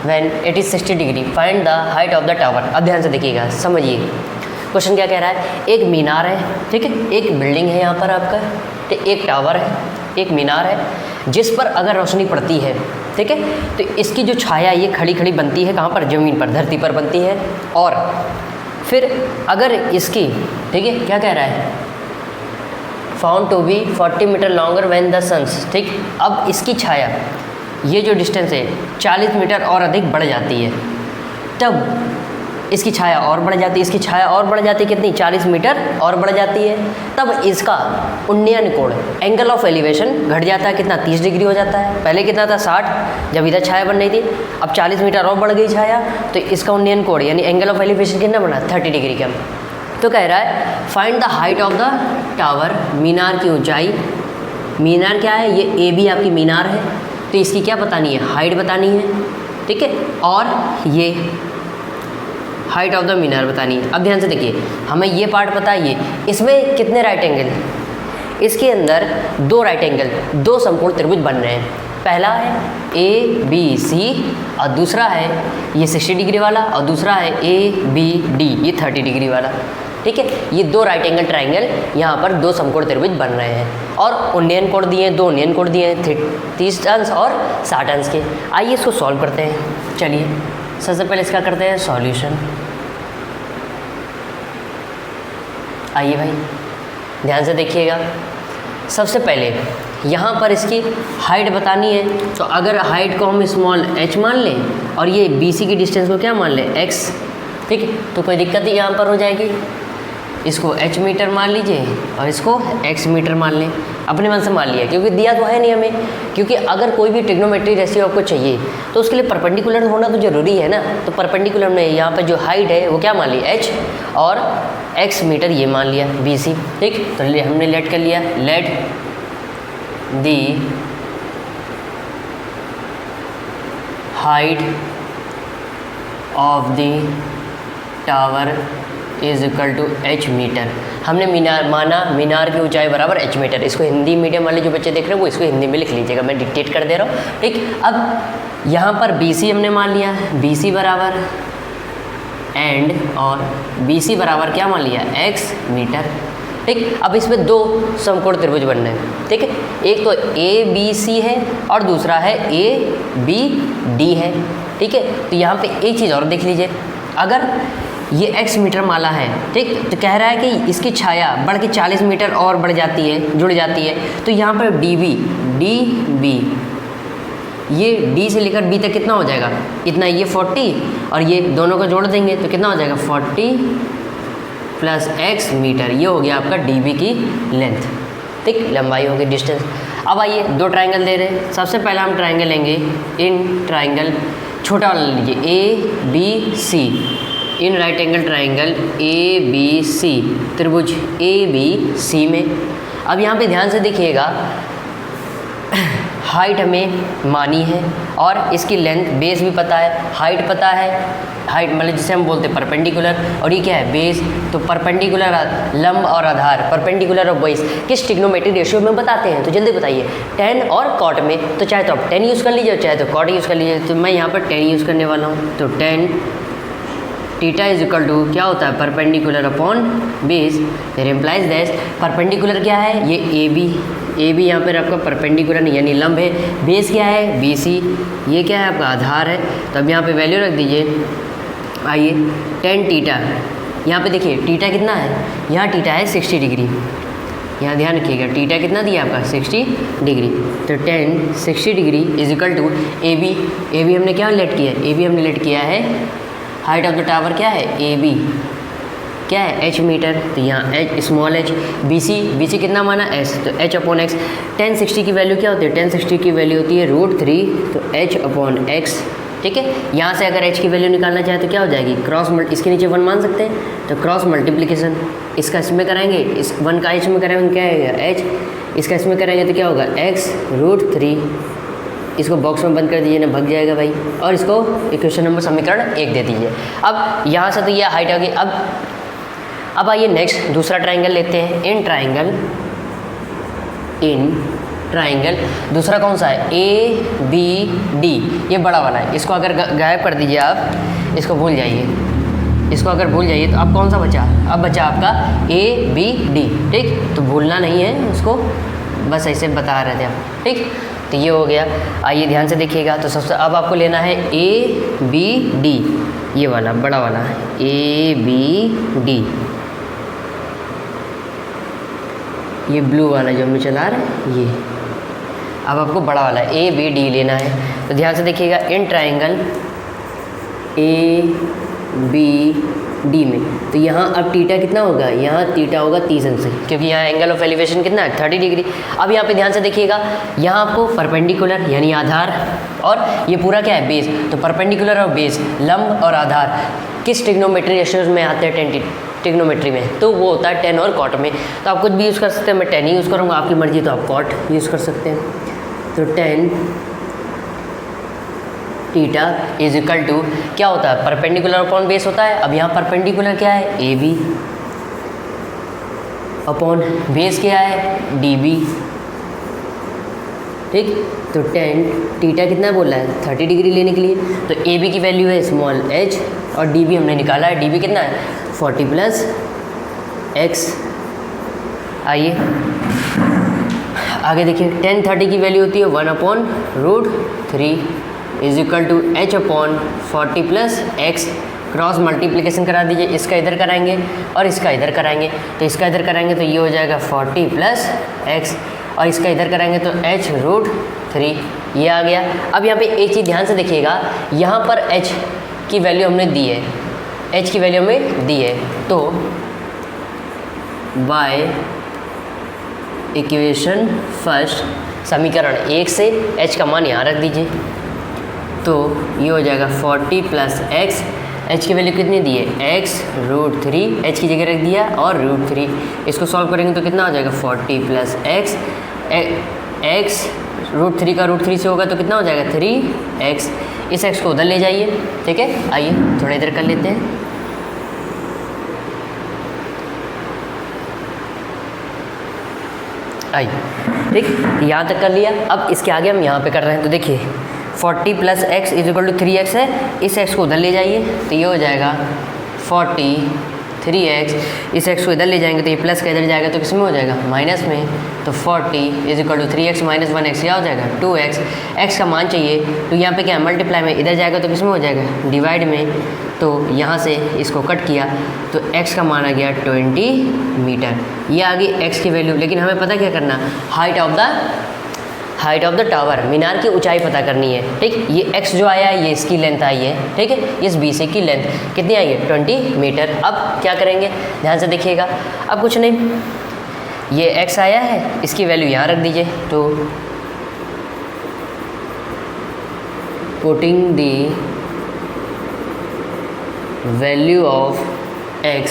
when it is 60 degree find the height of the tower. अब ध्यान से देखिएगा, समझिए। क्वेश्चन क्या कह रहा है, एक मीनार है, ठीक है, एक बिल्डिंग है यहाँ पर आपका, ठीक, एक टावर है, एक मीनार है, जिस पर अगर रोशनी पड़ती है, ठीक है, तो इसकी जो छाया ये खड़ी खड़ी बनती है कहाँ पर, ज़मीन पर, धरती पर बनती है। और फिर अगर इसकी, ठीक है, क्या कह रहा है, found to be 40 metre longer when the sun's, ठीक, अब इसकी छाया, ये जो डिस्टेंस है 40 मीटर और अधिक बढ़ जाती है, तब इसकी छाया और बढ़ जाती है, इसकी छाया और बढ़ जाती है कितनी, 40 मीटर और बढ़ जाती है, तब इसका उन्नयन कोण, एंगल ऑफ एलिवेशन घट जाता है, कितना, 30 डिग्री हो जाता है। पहले कितना था, 60, जब इधर छाया बन रही थी, अब 40 मीटर और बढ़ गई छाया, तो इसका उन्नयन कोण यानी एंगल ऑफ एलिवेशन कितना बना, 30 डिग्री का। तो कह रहा है find the height of the tower, मीनार की ऊंचाई, मीनार क्या है, ये AB आपकी मीनार है, तो इसकी क्या बतानी है, हाइट बतानी है, ठीक है, और ये हाइट ऑफ द मीनार बतानी है। अब ध्यान से देखिए, हमें ये पार्ट पता है, ये इसमें कितने राइट एंगल, इसके अंदर 2 राइट एंगल, 2 समकोण त्रिभुज बन रहे हैं। पहला है ABC और दूसरा है ये 60 डिग्री वाला, और दूसरा है ABD ये 30 डिग्री वाला, ठीक है। ये 2 राइट एंगल ट्राइंगल यहाँ पर 2 समकोण त्रिभुज बन रहे हैं, और उन्नयन कोण दिए हैं, 2 उन्नयन कोण दिए हैं, 30 अंश और 60 अंश के। आइए इसको सॉल्व करते हैं। चलिए सबसे पहले इसका करते हैं सॉल्यूशन। आइए भाई ध्यान से देखिएगा, सबसे पहले यहाँ पर इसकी हाइट बतानी है, तो अगर हाइट को हम स्मॉल h मान लें और ये BC की डिस्टेंस को क्या मान लें, x, ठीक है, तो कोई दिक्कत ही यहाँ पर हो जाएगी। इसको h मीटर मान लीजिए और इसको x मीटर मान लें, अपने मन से मान लिया, क्योंकि दिया तो है नहीं हमें, क्योंकि अगर कोई भी ट्रिग्नोमेट्री रेशियो आपको चाहिए तो उसके लिए परपेंडिकुलर होना तो ज़रूरी है ना। तो परपेंडिकुलर में यहाँ पर जो हाइट है वो क्या मान ली, h, और x मीटर ये मान लिया BC, ठीक। तो हमने लेट कर लिया, let the height of the tower is equal to h metre. हमने मीनार माना, मीनार की ऊंचाई बराबर h मीटर। इसको हिंदी मीडियम वाले जो बच्चे देख रहे हैं वो इसको हिंदी में लिख लीजिएगा, मैं डिक्टेट कर दे रहा हूँ, ठीक। अब यहाँ पर BC हमने मान लिया, BC बराबर एंड, और BC बराबर क्या मान लिया, x मीटर, ठीक। अब इसमें 2 समकोण त्रिभुज बनने हैं, ठीक है, एक तो ABC है और दूसरा है ABD है, ठीक है। तो यहाँ पे एक चीज़ और देख लीजिए, अगर ये x मीटर माला है, ठीक, तो कह रहा है कि इसकी छाया बढ़ के 40 मीटर और बढ़ जाती है, जुड़ जाती है, तो यहाँ पर DB ये D से लेकर B तक कितना हो जाएगा, इतना, ये 40 और ये दोनों को जोड़ देंगे तो कितना हो जाएगा, 40 प्लस x मीटर, ये हो गया आपका DB की लेंथ, ठीक, लंबाई हो गई, डिस्टेंस। अब आइए 2 ट्राइंगल दे रहे हैं, सबसे पहला हम ट्राइंगल लेंगे, इन ट्राइंगल छोटा वाला लीजिए, ABC, in right angle triangle ABC, त्रिभुज ABC में। अब यहाँ पे ध्यान से देखिएगा, हाइट हमें मानी है और इसकी लेंथ, बेस भी पता है, हाइट पता है, हाइट मतलब जिसे हम बोलते हैं परपेंडिकुलर, और ये क्या है, बेस। तो परपेंडिकुलर लंब और आधार, परपेंडिकुलर और बेस किस ट्रिग्नोमेट्रिक रेशियो में बताते हैं, तो जल्दी बताइए। tan और cot में, तो चाहे तो आप tan यूज़ कर लीजिए, चाहे तो cot यूज़ कर लीजिए, तो मैं यहाँ पर tan यूज़ करने वाला हूँ। तो tan theta is equal to क्या होता है, परपेंडिकुलर अपॉन बेस, फिर इम्प्लाइज दैट परपेंडिकुलर क्या है, ये AB यहाँ पर आपका परपेंडिकुलर नहीं यानी लंब है, बेस क्या है BC, ये क्या है आपका आधार है। तो अब यहाँ पे वैल्यू रख दीजिए। आइए tan थीटा, यहाँ पे देखिए थीटा कितना है, यहाँ थीटा है 60 डिग्री, यहाँ ध्यान रखिएगा थीटा कितना दिया आपका 60 डिग्री। तो tan 60 degree is equal to AB हमने क्या लेट किया है, AB हमने लेट किया है, हाइट ऑफ द टावर क्या है AB, क्या है h मीटर, तो यहाँ h स्मॉल h, BC कितना माना s, तो h अपॉन x। tan 60 की वैल्यू क्या होती है, tan 60 की वैल्यू होती है √3, तो h अपॉन x, ठीक है। यहाँ से अगर h की वैल्यू निकालना चाहे तो क्या हो जाएगी, क्रॉस इसके नीचे 1 मान सकते हैं, तो क्रॉस मल्टीप्लिकेशन, इसका इसमें कराएंगे, इस 1 का h में कराएंगे क्या आएगा h, इसका इसमें कराएंगे तो क्या होगा x √3, इसको बॉक्स में बंद कर दीजिए ना, भग जाएगा भाई, और इसको इक्वेशन नंबर समीकरण 1 दे दीजिए। अब यहाँ से तो ये हाइट होगी। अब आइए नेक्स्ट दूसरा ट्राइंगल लेते हैं, इन ट्राइंगल दूसरा कौन सा है, ABD, ये बड़ा वाला है, इसको अगर गायब कर दीजिए आप, इसको भूल जाइए, इसको अगर भूल जाइए तो अब कौन सा बचा, अब बचा आपका ABD, ठीक। तो भूलना नहीं है इसको, बस ऐसे बता रहे थे आप, ठीक। तो ये हो गया। आइए ध्यान से देखिएगा। तो सबसे अब आपको लेना है ABD, ये वाला बड़ा वाला ABD, ये ब्लू वाला जो हम चला रहे हैं ये। अब आपको बड़ा वाला ABD लेना है। तो ध्यान से देखिएगा, इन ट्राइंगल ABD में तो यहाँ अब थीटा कितना होगा, यहाँ थीटा होगा 30 अंश, क्योंकि यहाँ एंगल ऑफ एलिवेशन कितना है 30 डिग्री। अब यहाँ पे ध्यान से देखिएगा, यहाँ आपको परपेंडिकुलर यानी आधार और ये पूरा क्या है बेस। तो परपेंडिकुलर और बेस, लंब और आधार किस ट्रिग्नोमेट्री रेशियोज में आते हैं, ट्रिग्नोमेट्री में, तो वो होता है टेन और कॉट में। तो आप कुछ भी यूज़ कर सकते हैं, मैं टेन ही यूज़ करूँगा, आपकी मर्जी तो आप कॉट यूज़ कर सकते हैं। तो tan theta is equal to क्या होता है, परपेंडिकुलर अपॉन बेस होता है। अब यहाँ परपेंडिकुलर क्या है AB अपॉन बेस क्या है DB, ठीक। तो टेन थीटा कितना बोल रहा है 30 डिग्री लेने के लिए, तो AB की वैल्यू है स्मॉल h और DB हमने निकाला है, DB कितना है 40 प्लस x। आइए आगे देखिए, टेन 30 की वैल्यू होती है 1/√3 is equal to h upon 40 plus x। Cross multiplication करा दीजिए, इसका इधर कराएंगे और इसका इधर कराएंगे। तो इसका इधर कराएंगे तो ये हो जाएगा 40 प्लस x और इसका इधर कराएंगे तो h√3, ये आ गया। अब यहाँ पे एक चीज़ ध्यान से देखिएगा, यहाँ पर h की वैल्यू हमने दी है, h की वैल्यू हमें दी है, तो बाय इक्वेशन फर्स्ट समीकरण 1 से h का मान यहाँ रख दीजिए, तो ये हो जाएगा 40 प्लस x, h की वैल्यू कितनी दी है x√3, h की जगह रख दिया और √3। इसको सॉल्व करेंगे तो कितना हो जाएगा 40 प्लस x, x √3 का √3 से होगा तो कितना हो जाएगा 3x। इस x को उधर ले जाइए, ठीक है। आइए थोड़ा इधर कर लेते हैं। आइए, ठीक, यहाँ तक कर लिया। अब इसके आगे हम यहाँ पे कर रहे हैं, तो देखिए 40 plus x is equal to 3x है, इस x को उधर ले जाइए तो ये हो जाएगा 43x। इस x को इधर ले जाएंगे तो ये प्लस का इधर जाएगा तो किस में हो जाएगा माइनस में। तो 40 is equal to 3x minus 1x, क्या हो जाएगा 2x। x का मान चाहिए तो यहाँ पे क्या है मल्टीप्लाई में, इधर जाएगा तो किस में हो जाएगा डिवाइड में। तो यहाँ से इसको कट किया तो x का मान आ गया 20 मीटर, ये आ गई x की वैल्यू। लेकिन हमें पता क्या करना, हाइट ऑफ द टावर, मीनार की ऊंचाई पता करनी है, ठीक। ये x जो आया है ये इसकी लेंथ आई है, ठीक है। इस BC की लेंथ कितनी आई है 20 मीटर। अब क्या करेंगे ध्यान से देखिएगा, अब कुछ नहीं, ये x आया है, इसकी वैल्यू यहाँ रख दीजिए। तो putting the value of x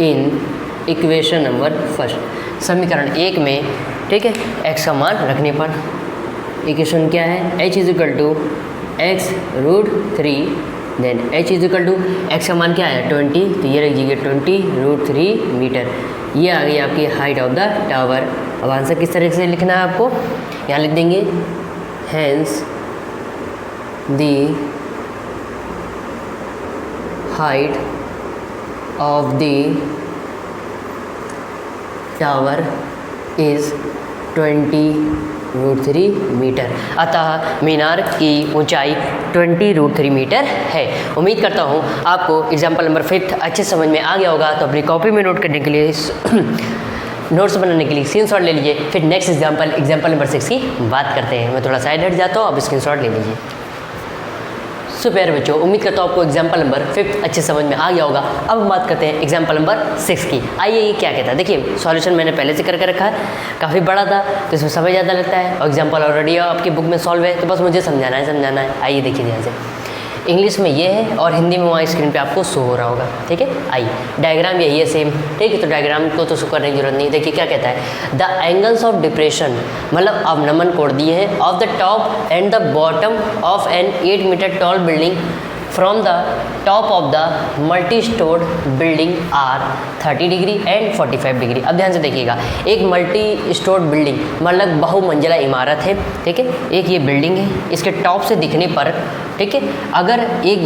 in equation number first, समीकरण 1 में, ठीक है। x का मान रखने पर इक्वेशन क्या है, h is equal to x√3, then h is equal to x का मान क्या है 20, तो ये रख दीजिए 20√3 मीटर। ये आ गई आपकी हाइट ऑफ द टावर। अब आंसर किस तरह से लिखना है आपको, यहाँ लिख देंगे hence the height of the tower is 20√3 metre, अतः मीनार की ऊंचाई 20√3 मीटर है। उम्मीद करता हूँ आपको एग्जाम्पल नंबर 5 अच्छे समझ में आ गया होगा। तो अपनी कॉपी में नोट करने के लिए नोट्स बनाने के लिए स्क्रीनशॉट ले लीजिए। फिर नेक्स्ट एग्जाम्पल नंबर 6 की बात करते हैं। मैं थोड़ा साइड हट जाता हूँ, अब स्क्रीनशॉट ले लीजिए। सो प्यारे बच्चों, उम्मीद करता हूँ आपको एग्जाम्पल नंबर 5 अच्छे समझ में आ गया होगा। अब हम बात करते हैं एग्जाम्पल नंबर 6 की। आइए ये क्या कहता है, देखिए सॉल्यूशन मैंने पहले से करके रखा है, काफ़ी बड़ा था तो इसमें समय ज़्यादा लगता है, और एग्जाम्पल ऑलरेडी आपकी बुक में सॉल्व है, तो बस मुझे समझाना है। आइए देखिए ध्यान से, इंग्लिश में ये है और हिंदी में वहाँ स्क्रीन पे आपको शो हो रहा होगा, ठीक है। आइए डायग्राम यही है सेम, ठीक है। तो डायग्राम को तो शो करने की जरूरत नहीं। देखिए क्या कहता है, द एंगल्स ऑफ डिप्रेशन, मतलब अवनमन कोण दिए हैं, of the top and the bottom of an 8 metre tall building from the top of the multi storeyed building are 30 degree and 45 degree. अब ध्यान से देखिएगा, एक मल्टी स्टोर्ड बिल्डिंग मतलब बहुमंजिला इमारत है, ठीक है, एक ये बिल्डिंग है, इसके टॉप से दिखने पर, ठीक है, अगर एक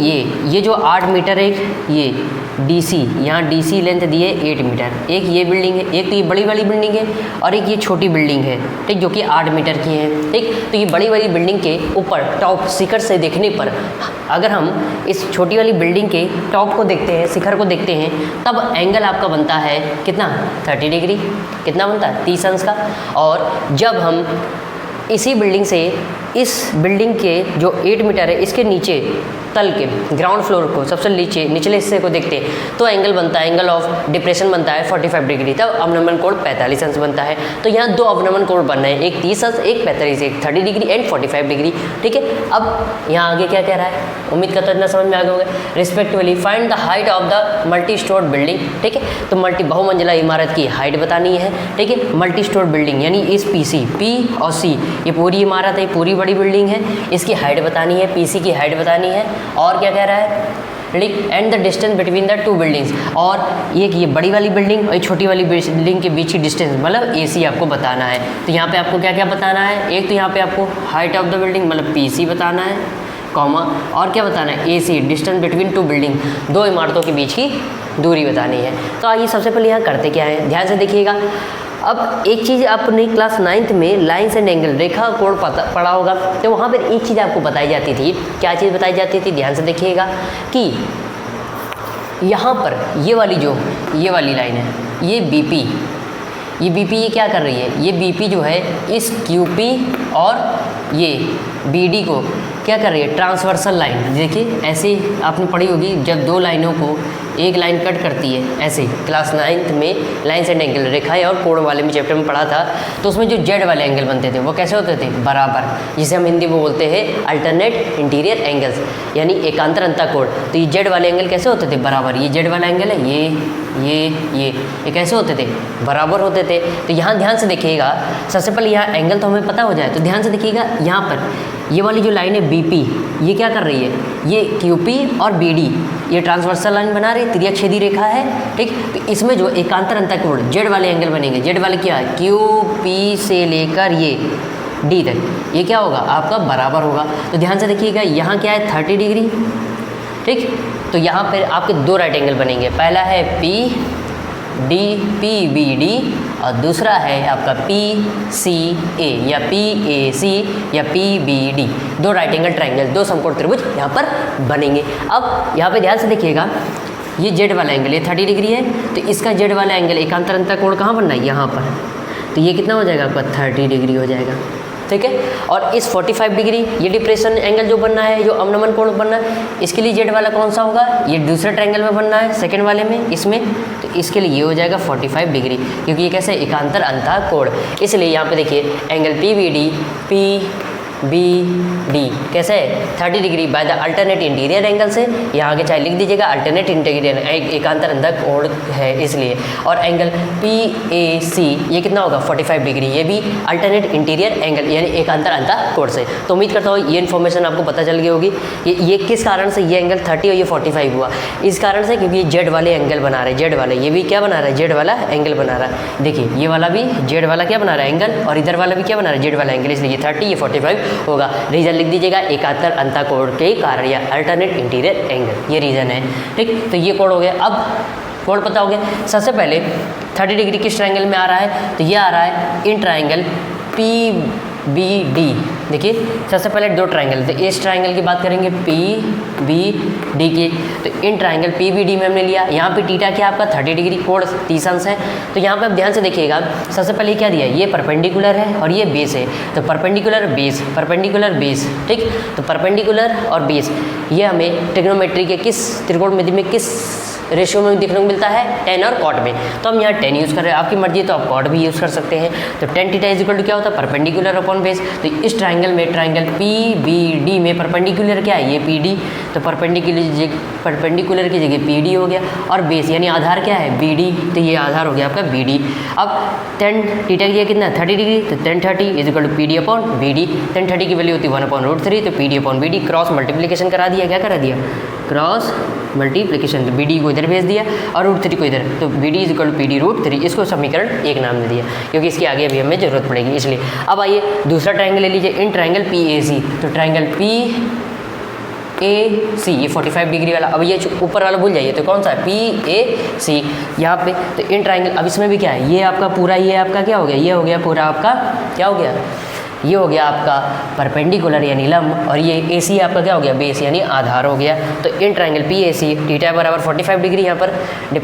ये जो 8 मीटर है, ये DC, यहाँ DC लेंथ दी है 8 मीटर, एक ये बिल्डिंग है, एक तो ये बड़ी वाली बिल्डिंग है और एक ये छोटी बिल्डिंग है, ठीक, जो कि 8 मीटर की है, ठीक। तो ये बड़ी वाली बिल्डिंग के ऊपर टॉप शिखर से देखने पर अगर हम इस छोटी वाली बिल्डिंग के टॉप को देखते हैं, शिखर को देखते हैं, तब एंगल आपका बनता है कितना, 30 डिग्री। कितना बनता है, 30 अंश का। और जब हम इसी बिल्डिंग से इस बिल्डिंग के जो 8 मीटर है इसके नीचे तल के ग्राउंड फ्लोर को, सबसे निचले हिस्से को देखते हैं, तो एंगल बनता है, एंगल ऑफ डिप्रेशन बनता है 45 डिग्री। तब अवनमन कोण 45 अंश बनता है। तो यहाँ 2 अवनमन कोण बन रहे हैं, एक 30 अंश, एक 45, एक 30 डिग्री एंड 45 डिग्री, ठीक है। अब यहाँ आगे क्या कह रहा है, उम्मीद करता हूँ इतना समझ में आ गया होगा। Respectively find the height of the multi storeyed building, ठीक है। तो बहुमंजिला इमारत की हाइट बतानी है, ठीक है। मल्टी स्टोर्ड बिल्डिंग यानी इस P और C, ये पूरी इमारत है, पूरी बड़ी बिल्डिंग है, इसकी हाइट बतानी है, PC की हाइट बतानी है। और क्या कह रहा है, and the distance between the 2 buildings, और ये बड़ी वाली बिल्डिंग और ये छोटी वाली बिल्डिंग के बीच की डिस्टेंस मतलब AC आपको बताना है। तो यहाँ पे आपको क्या क्या बताना है, एक तो यहाँ पे आपको हाइट ऑफ द बिल्डिंग मतलब PC बताना है, कॉमा, और क्या बताना है, AC डिस्टेंस बिटवीन 2 बिल्डिंग, 2 इमारतों के बीच की दूरी बतानी है। तो आइए सबसे पहले यहाँ करते क्या है, ध्यान से देखिएगा। अब एक चीज़ आपने क्लास 9th में लाइन्स एंड एंगल, रेखा कोण पढ़ा होगा, तो वहाँ पर एक चीज़ आपको बताई जाती थी। क्या चीज़ बताई जाती थी, ध्यान से देखिएगा कि यहाँ पर ये वाली लाइन है, ये BP ये क्या कर रही है, ये BP जो है इस QP और ये BD को क्या कर रही है, ट्रांसवर्सल लाइन। देखिए ऐसे आपने पढ़ी होगी, जब 2 लाइनों को एक लाइन कट करती है, ऐसे क्लास 9th में लाइन्स एंड एंगल, रेखाएं और कोण वाले में चैप्टर में पढ़ा था। तो उसमें जो जेड वाले एंगल बनते थे वो कैसे होते थे, बराबर, जिसे हम हिंदी में बोलते हैं अल्टरनेट इंटीरियर एंगल्स, यानी एकांतर अंतःकोण। तो ये जेड वाले एंगल कैसे होते थे, बराबर। ये जेड वाला एंगल है, ये कैसे होते थे, बराबर होते थे। तो यहाँ ध्यान से देखिएगा, सबसे पहले यहाँ एंगल तो हमें पता हो जाए, तो ध्यान से देखिएगा यहाँ पर ये वाली जो लाइन है BP, ये क्या कर रही है, ये QP और BD ये ट्रांसवर्सल लाइन बना रही है, त्रिअक्षेदी रेखा है, ठीक। तो इसमें जो एकांतर अंतःकोण जेड वाले एंगल बनेंगे, जेड वाले क्या है, QP से लेकर ये D तक, ये क्या होगा आपका बराबर होगा। तो ध्यान से देखिएगा, यहाँ क्या है 30 डिग्री, ठीक। तो यहाँ पर आपके 2 राइट एंगल बनेंगे, पहला है PBD और दूसरा है आपका PCA या PAC या PBD, 2 राइट एंगल ट्रायंगल, 2 समकोण त्रिभुज यहाँ पर बनेंगे। अब यहाँ पे ध्यान से देखिएगा, ये जेड वाला एंगल ये 30 डिग्री है, तो इसका जेड वाला एंगल एकांतर अंतःकोण कहाँ बनना है, यहाँ पर। तो ये कितना हो जाएगा आपका 30 डिग्री हो जाएगा, ठीक है। और इस 45 डिग्री ये डिप्रेशन एंगल जो बनना है, जो अवनमन कोण बनना है, इसके लिए जेड वाला कौन सा होगा, ये दूसरे ट्रायंगल में बनना है, सेकंड वाले में, इसमें। तो इसके लिए ये हो जाएगा 45 डिग्री, क्योंकि ये कैसे एकांतर अंतःकोण। इसलिए यहाँ पे देखिए एंगल PBD कैसे है 30 degree by the alternate interior angle से, यहाँ आगे चाहे लिख दीजिएगा अल्टरनेट इंटीरियर एकांतर अंतःकोण है इसलिए। और एंगल PAC ये कितना होगा 45 डिग्री, ये भी अल्टरनेट इंटीरियर एंगल यानी एकांतर अंतःकोण से। तो उम्मीद करता हूँ ये इन्फॉर्मेशन आपको पता चल गई होगी। ये किस कारण से ये एंगल 30 और ये 45 हुआ, इस कारण से क्योंकि ये जेड वाले एंगल बना रहे, जेड वाले, ये भी क्या बना रहा है, जेड वाला एंगल बना रहा है। देखिए ये वाला भी जेड वाला क्या बना रहा है एंगल, और इधर वाला भी क्या बना रहा है, जेड वाला एंगल, इसलिए ये 30 ये 45 होगा। रीजन लिख दीजिएगा एकांतर अंतःकोण के कारण या अल्टरनेट इंटीरियर एंगल, ये रीजन है, ठीक। तो ये कोण हो गया। अब कोण पता हो गया। सबसे पहले 30 डिग्री किस ट्रायंगल में आ रहा है, तो ये आ रहा है इन ट्रायंगल PBD। देखिए सबसे पहले 2 ट्रायंगल, तो इस ट्रायंगल की बात करेंगे PBD की, तो इन ट्रायंगल PBD में हमने लिया। यहाँ पे थीटा क्या आपका 30 डिग्री, कोण 30 अंश है। तो यहाँ पे आप ध्यान से देखिएगा, सबसे पहले क्या दिया, ये परपेंडिकुलर है और ये बेस है, तो परपेंडिकुलर बेस, ठीक। तो परपेंडिकुलर और बेस ये हमें ट्रिग्नोमेट्री के किस त्रिकोणमिति में किस रेशियो में देखने को मिलता है, tan और cot में। तो हम यहाँ tan यूज़ कर रहे हैं, आपकी मर्जी है तो आप cot भी यूज़ कर सकते हैं। तो tan theta is equal to क्या होता है, परपेंडिकुलर अपॉन बेस। तो इस ट्राइंगल में, ट्राइंगल PBD में परपेंडिकुलर क्या है, ये PD, तो परपेंडिकुलर की जगह PD हो गया, और बेस यानी आधार क्या है, BD, तो ये आधार हो गया आपका BD। अब tan थीटा की जगह कितना है, 30 डिग्री, तो tan 30 is equal to PD upon BD। tan 30 की वैल्यू होती है 1/√3, तो PD upon BD, cross multiplication करा दिया, क्या करा दिया, क्रॉस मल्टीप्लिकेशन, तो BD को इधर भेज दिया और √3 को इधर, तो BD is equal to PD √3, इसको समीकरण 1 नाम दे दिया, क्योंकि इसके आगे अभी हमें जरूरत पड़ेगी इसलिए। अब आइए दूसरा ट्राइंगल ले लीजिए, इन ट्राइंगल PAC, तो ट्राइंगल PAC ये 45 डिग्री वाला, अब ये ऊपर वाला भूल जाइए, तो कौन सा है, PAC यहाँ पे। तो इन ट्राइंगल, अब इसमें भी क्या है, ये आपका पूरा, ये आपका क्या हो गया, ये हो गया पूरा आपका क्या हो गया, ये हो गया आपका परपेंडिकुलर यानी लंब, और ये AC आपका क्या हो गया, बेस यानी आधार हो गया। तो इन ट्राइंगल PAC थीटा बराबर 45 डिग्री, यहाँ पर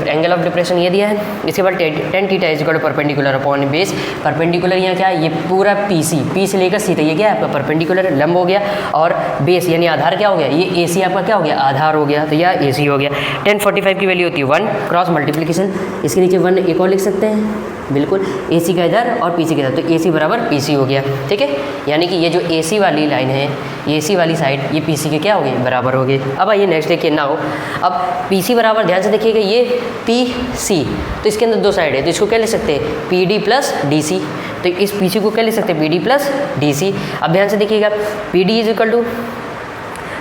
एंगल ऑफ डिप्रेशन ये दिया है। इसके बाद tan theta is equal to perpendicular upon base, perpendicular यहाँ क्या है, ये पूरा PC, P से लेकर C तक ये क्या है आपका परपेंडिकुलर लंब हो गया, और बेस यानी आधार क्या हो गया, ये AC आपका क्या हो गया, आधार हो गया, तो यह AC हो गया। tan 45 की वैल्यू होती है 1, क्रॉस मल्टीप्लिकेशन, इसके नीचे 1 एक और लिख सकते हैं, बिल्कुल AC का इधर और PC का इधर, तो AC बराबर PC हो गया, ठीक है। यानी कि ये जो AC वाली लाइन है, ये AC वाली साइड, ये PC के क्या हो गए, बराबर हो गए। अब आइए नेक्स्ट देखिए, नाउ अब PC बराबर, ध्यान से देखिएगा, ये PC, तो इसके अंदर 2 साइड है, तो इसको क्या लिख सकते हैं, PD प्लस DC, तो इस PC को क्या लिख सकते हैं, PD प्लस DC। अब ध्यान से देखिएगा, PD इज इक्वल टू,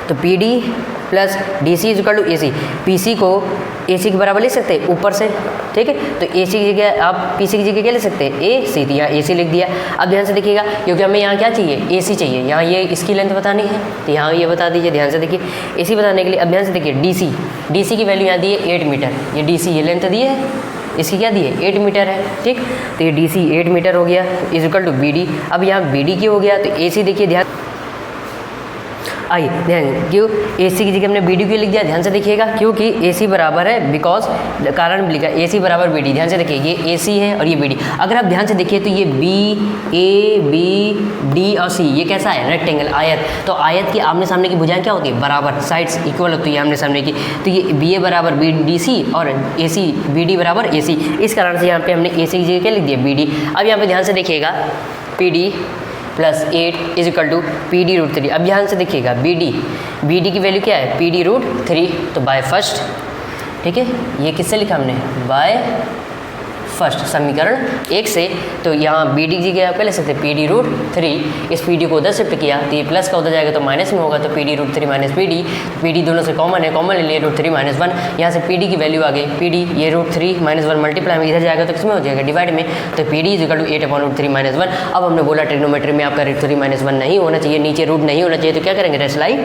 तो PD plus DC is equal to AC, PC को AC के बराबर लिख सकते हैं ऊपर से, ठीक है। तो AC की जगह आप PC की जगह क्या लिख सकते हैं, AC, तो यहाँ AC लिख दिया। अब ध्यान से देखिएगा, क्योंकि हमें यहाँ क्या चाहिए, AC चाहिए, यहाँ ये इसकी लेंथ बतानी है, तो यहाँ ये बता दीजिए, ध्यान से देखिए, AC बताने के लिए। अब ध्यान से देखिए, DC की वैल्यू यहाँ दी है 8 मीटर, ये DC ये लेंथ दी है, इसकी क्या दी है, 8 मीटर है, ठीक। तो ये DC 8 मीटर हो गया, इज इक्वल टू BD। अब यहाँ BD की हो गया, तो AC देखिए, ध्यान आइए ध्यान, क्यों AC की जगह हमने BD क्यों लिख दिया, ध्यान से देखिएगा, क्योंकि AC बराबर है, बिकॉज कारण लिखा AC बराबर BD। ध्यान से देखिए, ये AC है और ये BD। अगर आप ध्यान से देखिए तो ये BABD और C ये कैसा है, रेक्टेंगल, आयत। तो आयत की आमने सामने की भुजाएं क्या होती है, बराबर, साइड्स इक्वल होती है आमने सामने की। तो ये BA बराबर BDC और AC BD बराबर AC, इस कारण से यहाँ पे हमने AC की जगह क्या लिख दिया, BD। अब यहाँ पे ध्यान से देखिएगा, PD plus 8 is equal to PD √3। अब ध्यान से देखिएगा, BD की वैल्यू क्या है, PD √3, तो बाय फर्स्ट, ठीक है। ये किससे लिखा हमने, बाय फर्स्ट, समीकरण 1 से। तो यहाँ BD की जगह आप क्या ले सकते हैं, PD √3, इस PD को उधर शिफ्ट किया, तो ये प्लस का उधर जाएगा तो माइनस में होगा, तो PD √3 माइनस PD, PD दोनों से कॉमन है, कॉमन ले लिए, √3 माइनस 1, यहाँ से PD की वैल्यू आ गई, PD ये √3 माइनस 1 मल्टीप्लाई में इधर जाएगा तो किसमें हो जाएगा, डिवाइड में, तो PD is equal to 8/√3 minus 1। अब हमने बोला ट्रिग्नोमेट्री में आपका √3 माइनस 1 नहीं होना चाहिए, नीचे रूट नहीं होना चाहिए, तो क्या करेंगे, रेशनलाइज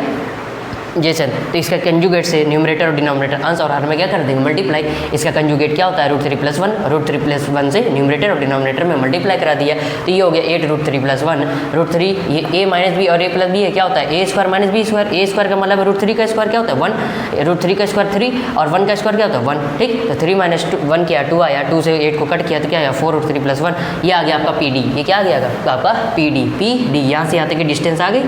जैसन, तो इसका कंजुगेट से न्यूमरेटर और डिनोमिनेटर, अंश और हर में क्या कर देंगे, मल्टीप्लाई। इसका कंजुगेट क्या होता है, √3 + 1, √3 + 1 से न्यूमरेटर और डिनोमिनेटर में मल्टीप्लाई करा दिया, तो ये हो गया 8 √3 + 1, √3 ये a माइनस बी और a प्लस बी है, क्या होता है, a square minus B square, a square का मतलब √3 का स्क्वायर क्या होता है 1, √3 का स्क्वायर 3 और 1 का स्क्वायर क्या होता है 1, ठीक। तो 3 माइनस 1 किया 2 आया, 2 से 8 को कट किया तो क्या आया 4 √3 + 1, ये आ गया आपका PD। ये क्या आ गया आपका PD, यहाँ से यहाँ तक की डिस्टेंस आ गई,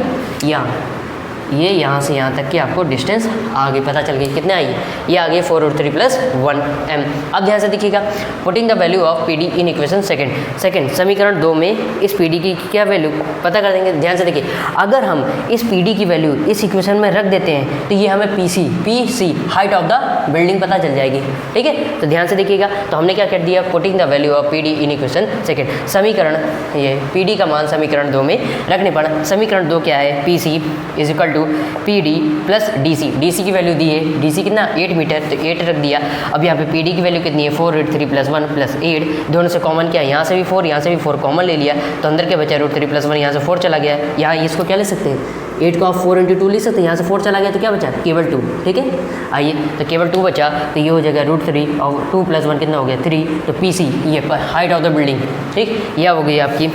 ये यहाँ से यहाँ तक की आपको डिस्टेंस आ गई, पता चल गई कितने आई, ये आ गई 4 √3 + 1 m। अब ध्यान से देखिएगा, putting the value of PD in equation second, समीकरण 2 में इस PD की क्या वैल्यू पता कर देंगे। ध्यान से देखिए, अगर हम इस PD की वैल्यू इस इक्वेशन में रख देते हैं तो ये हमें PC height of the building पता चल जाएगी, ठीक है। तो ध्यान से देखिएगा, तो हमने क्या कर दिया, putting the value of PD in equation second, समीकरण ये PD का मान समीकरण 2 में रखने पर समीकरण 2 क्या है, PC is equal to PD plus DC की वैल्यू दी है, DC कितना 8 मीटर, तो 8 रख दिया। अब यहाँ पे PD की वैल्यू कितनी है 4 √3 + 1 + 8, दोनों से कॉमन किया, यहाँ से भी 4 यहाँ से भी 4 कॉमन ले लिया, तो अंदर के बचा √3 + 1, यहाँ से 4 चला गया, यहाँ इसको क्या ले सकते हैं 8 को आप 4 × 2 ले सकते हैं, यहाँ से 4 चला गया तो क्या बचा केवल 2, ठीक है। आइए तो केवल 2 बचा, तो ये हो जाएगा √3 और 2 + 1 कितना हो गया 3, तो PC ये हाइट ऑफ द बिल्डिंग, ठीक, यह हो गई आपकी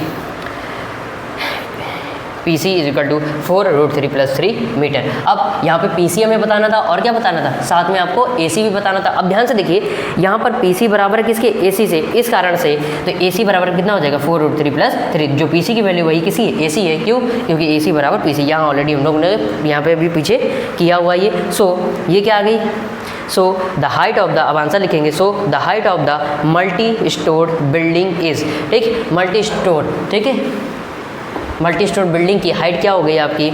PC is equal to 4 √3 + 3 metre. अब यहाँ पे PC हमें बताना था और क्या बताना था, साथ में आपको AC भी बताना था। अब ध्यान से देखिए, यहाँ पर PC बराबर है किसके, AC से, इस कारण से तो AC बराबर कितना हो जाएगा 4 √3 + 3, जो PC की वैल्यू वही किसी है AC है, क्यों, क्योंकि AC बराबर PC, यहाँ ऑलरेडी हम लोग ने यहाँ पे भी पीछे किया हुआ ये। सो ये क्या आ गई so the height of the, अब आंसर लिखेंगे, so the height of the multi store building is, ठीक, मल्टी स्टोर, ठीक है, मल्टी स्टोर बिल्डिंग की हाइट क्या हो गई आपकी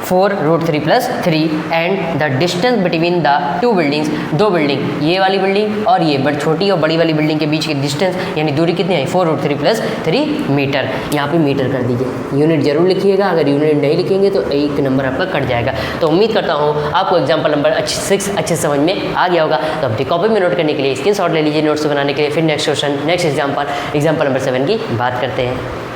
4√3 + 3 and the distance between the two buildings, दो बिल्डिंग, ये वाली बिल्डिंग और ये बड़ी छोटी और बड़ी वाली बिल्डिंग के बीच की डिस्टेंस यानी दूरी कितनी आई 4√3 + 3 मीटर। यहाँ पे मीटर कर दीजिए, यूनिट जरूर लिखिएगा, अगर यूनिट नहीं लिखेंगे तो एक नंबर आपका कट जाएगा। तो उम्मीद करता हूँ आपको एग्जाम्पल नंबर 6 अच्छे समझ में आ गया होगा। तो अपनी कॉपी में नोट करने के लिए स्क्रीनशॉट ले लीजिए नोट्स बनाने के लिए। फिर next question, next example number 7 की बात करते हैं।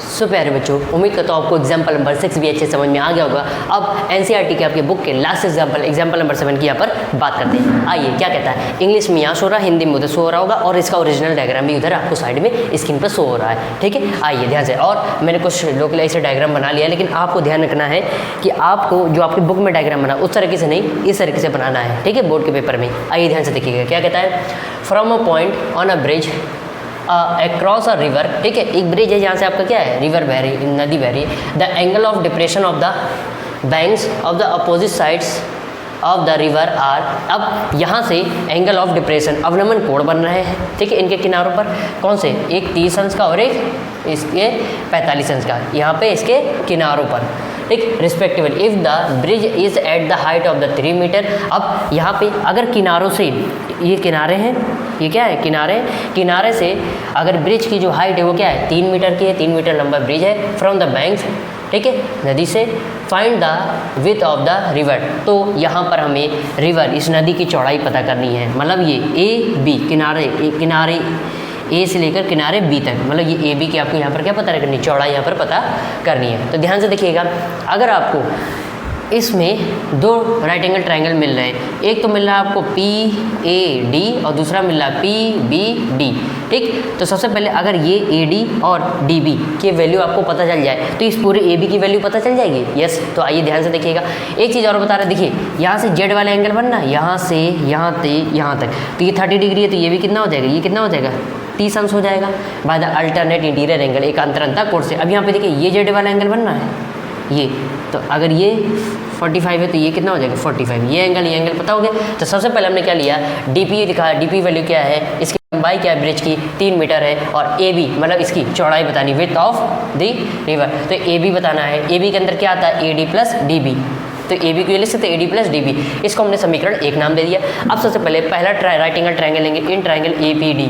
सो प्यारे बच्चों, उम्मीद करता हूँ आपको एग्जाम्पल नंबर 6 भी अच्छे समझ में आ गया होगा। अब एनसीईआरटी के आपके बुक के लास्ट एग्जाम्पल नंबर 7 की यहाँ पर बात करते हैं। आइए क्या कहता है, इंग्लिश में यहाँ शो हो रहा है, हिंदी में उधर शो हो रहा होगा और इसका ओरिजिनल डायग्राम भी उधर आपको साइड में स्क्रीन पर शो हो रहा है, ठीक है। आइए ध्यान से, और मैंने कुछ लोग ऐसे डायग्राम बना लिया, लेकिन आपको ध्यान रखना है कि आपको जो आपकी बुक में डायग्राम बना उस तरीके से नहीं, इस तरीके से बनाना है, ठीक है, बोर्ड के पेपर में। आइए ध्यान से देखिएगा क्या कहता है, from a point on a bridge across a river, ठीक है, एक ब्रिज है जहाँ से आपका क्या है रिवर बह रही, नदी बह रही है। The angle of depression of the banks of the opposite sides of the river are, अब यहाँ से एंगल ऑफ डिप्रेशन अवनमन कोण बन रहे हैं, ठीक है, इनके किनारों पर कौन से, एक 30 अंश का और एक इसके 45 अंश का, यहाँ पे इसके किनारों पर, ठीक, respectively if the bridge is at the height of the 3 metre. अब यहाँ पे अगर किनारों से, ये किनारे हैं, ये क्या है किनारे से अगर ब्रिज की जो हाइट है वो क्या है 3 मीटर की है, 3 मीटर लंबा ब्रिज है, फ्रॉम द बैंक्स, ठीक है, नदी से, find the width of the river, तो यहाँ पर हमें रिवर, इस नदी की चौड़ाई पता करनी है। मतलब ये AB किनारे ए से लेकर किनारे बी तक, मतलब ये AB की आपको यहाँ पर क्या पता करनी, चौड़ाई यहाँ पर पता करनी है। तो ध्यान से देखिएगा, अगर आपको इसमें दो राइट एंगल ट्रायंगल मिल रहे हैं, एक तो मिल रहा है आपको PAD और दूसरा मिल रहा है PBD, ठीक। तो सबसे पहले अगर ये AD और DB की वैल्यू आपको पता चल जाए तो इस पूरे AB की वैल्यू पता चल जाएगी, यस। तो आइए ध्यान से देखिएगा, एक चीज़ और बता रहे, देखिए यहाँ से Z वाला एंगल बनना, यहाँ से यहाँ तक, तो ये 30 डिग्री है, तो ये भी कितना हो जाएगा, ये कितना हो जाएगा 30 अंश हो जाएगा by the alternate interior angle, एक अंतरंता कोण से। अब यहाँ पे देखिए ये Z वाला एंगल बनना है ये, तो अगर ये 45 है तो ये कितना हो जाएगा 45, ये एंगल पता हो गया। तो सबसे पहले हमने क्या लिया, DP लिखा, DP वैल्यू क्या है, इसकी लंबाई क्या है ब्रिज की 3 मीटर है, और AB मतलब इसकी चौड़ाई बतानी, विड्थ ऑफ द रिवर, तो AB बताना है। AB के अंदर क्या आता है AD + DB, तो AB को ये लिख सकते हैं AD + DB, इसको हमने समीकरण 1 नाम दे दिया। अब सबसे पहले पहला राइट एंगल ट्रायंगल लेंगे, इन ट्रायंगल APD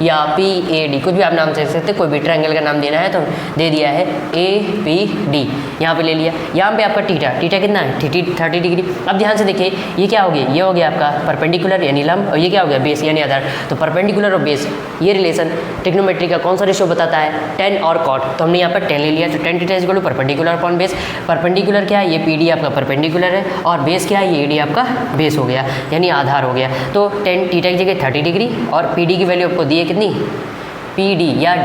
या PAD, कुछ भी आप नाम दे सकते हैं, कोई भी ट्रायंगल का नाम देना है तो दे दिया है APD, यहाँ पे ले लिया। यहाँ पे आपका थीटा कितना है 30 डिग्री। अब ध्यान से देखिए, ये क्या हो गया, ये हो गया आपका परपेंडिकुलर यानी लंब, और ये क्या हो गया बेस यानी आधार। तो परपेंडिकुलर और बेस, ये रिलेशन ट्रिग्नोमेट्री का कौन सा रेशियो बताता है, tan और cot, तो हमने यहाँ पर 10 ले लिया। तो tan theta equal to perpendicular upon base, perpendicular क्या है, ये PD आपका परपेंडिकुलर है, और बेस क्या है, ये AD आपका बेस हो गया यानी आधार हो गया। तो tan थीटा की जगह 30 डिग्री, और PD की वैल्यू आपको दी है कितनी, PD या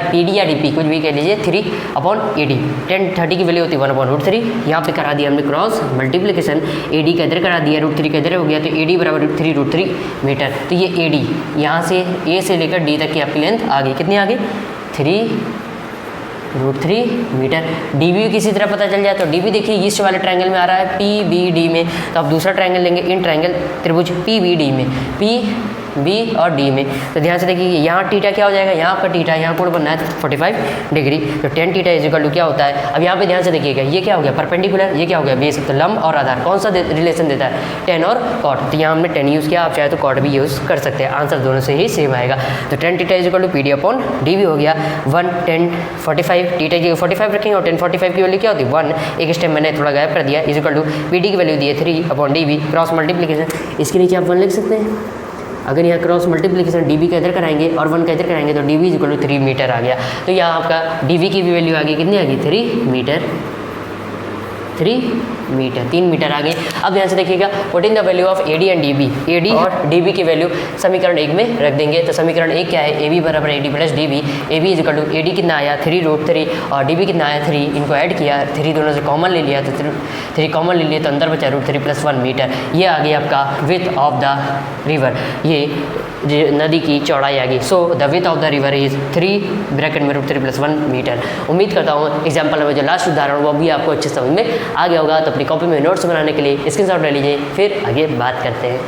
DP कुछ भी कह लीजिए 3/AD, tan 30 की वैल्यू होती है 1/√3। यहाँ पे करा दिया हमने क्रॉस मल्टीप्लिकेशन, AD का इधर करा दिया, √3 का इधर हो गया, तो AD बराबर 3√3 मीटर। तो ये AD यहाँ से A से लेकर D तक की आपकी लेंथ आ गई, कितनी आ गई 3√3 मीटर। DB किसी तरह पता चल जाए तो DB देखिए इस वाले ट्रायंगल में आ रहा है PBD में, तो आप दूसरा ट्रायंगल लेंगे इन ट्रायंगल त्रिभुज PBD में, PB और D में। तो ध्यान से देखिए यहाँ थीटा क्या हो जाएगा, यहाँ पर थीटा, यहाँ कोण बनना है 45 डिग्री, तो tan थीटा इक्वल टू क्या होता है। अब यहाँ पे ध्यान से देखिएगा, ये क्या हो गया परपेंडिकुलर, ये क्या हो गया बेस, तो लंब और आधार कौन सा रिलेशन देता है, tan और cot। तो यहाँ हमने tan यूज़ किया, आप चाहे तो cot भी यूज़ कर सकते हैं, आंसर दोनों से ही सेम आएगा। तो tan theta equal to PD/DB हो गया 1 tan 45, थीटा की 45 रखेंगे और tan 45 की वैल्यू क्या होती है 1, एक स्टेप मैंने थोड़ा गायब कर दिया, इक्वल टू PD की वैल्यू दी है 3/DB, क्रॉस मल्टीप्लिकेशन, इसके नीचे आप 1 लिख सकते हैं। अगर यहाँ क्रॉस मल्टीप्लिकेशन DB का इधर कराएंगे और 1 का इधर कराएंगे तो DB इक्वल टू 3 मीटर आ गया। तो यहाँ आपका DB की भी वैल्यू आ गई, कितनी आ गई 3 मीटर, 3 मीटर, 3 मीटर आ गए। अब ध्यान से देखिएगा, put in the value of AD and DB, AD और DB की वैल्यू समीकरण 1 में रख देंगे। तो समीकरण 1 क्या है, AB बराबर AD plus DB, AB is equal to AD कितना आया 3√3 और DB कितना आया 3, इनको ऐड किया, 3 दोनों से कॉमन ले लिया, तो 3 कॉमन ले लिया तो अंदर बचा √3 + 1 मीटर। ये आ गया आपका विड्थ ऑफ द रिवर, ये नदी की चौड़ाई आ गई। So the width of the river is 3 bracket में √3 + 1 मीटर। उम्मीद करता हूँ एग्जाम्पल में जो लास्ट उदाहरण वो भी आपको अच्छे समझ में आ गया होगा। तो अपनी कॉपी में नोट्स बनाने के लिए स्क्रीनशॉट ले लीजिए, फिर आगे बात करते हैं।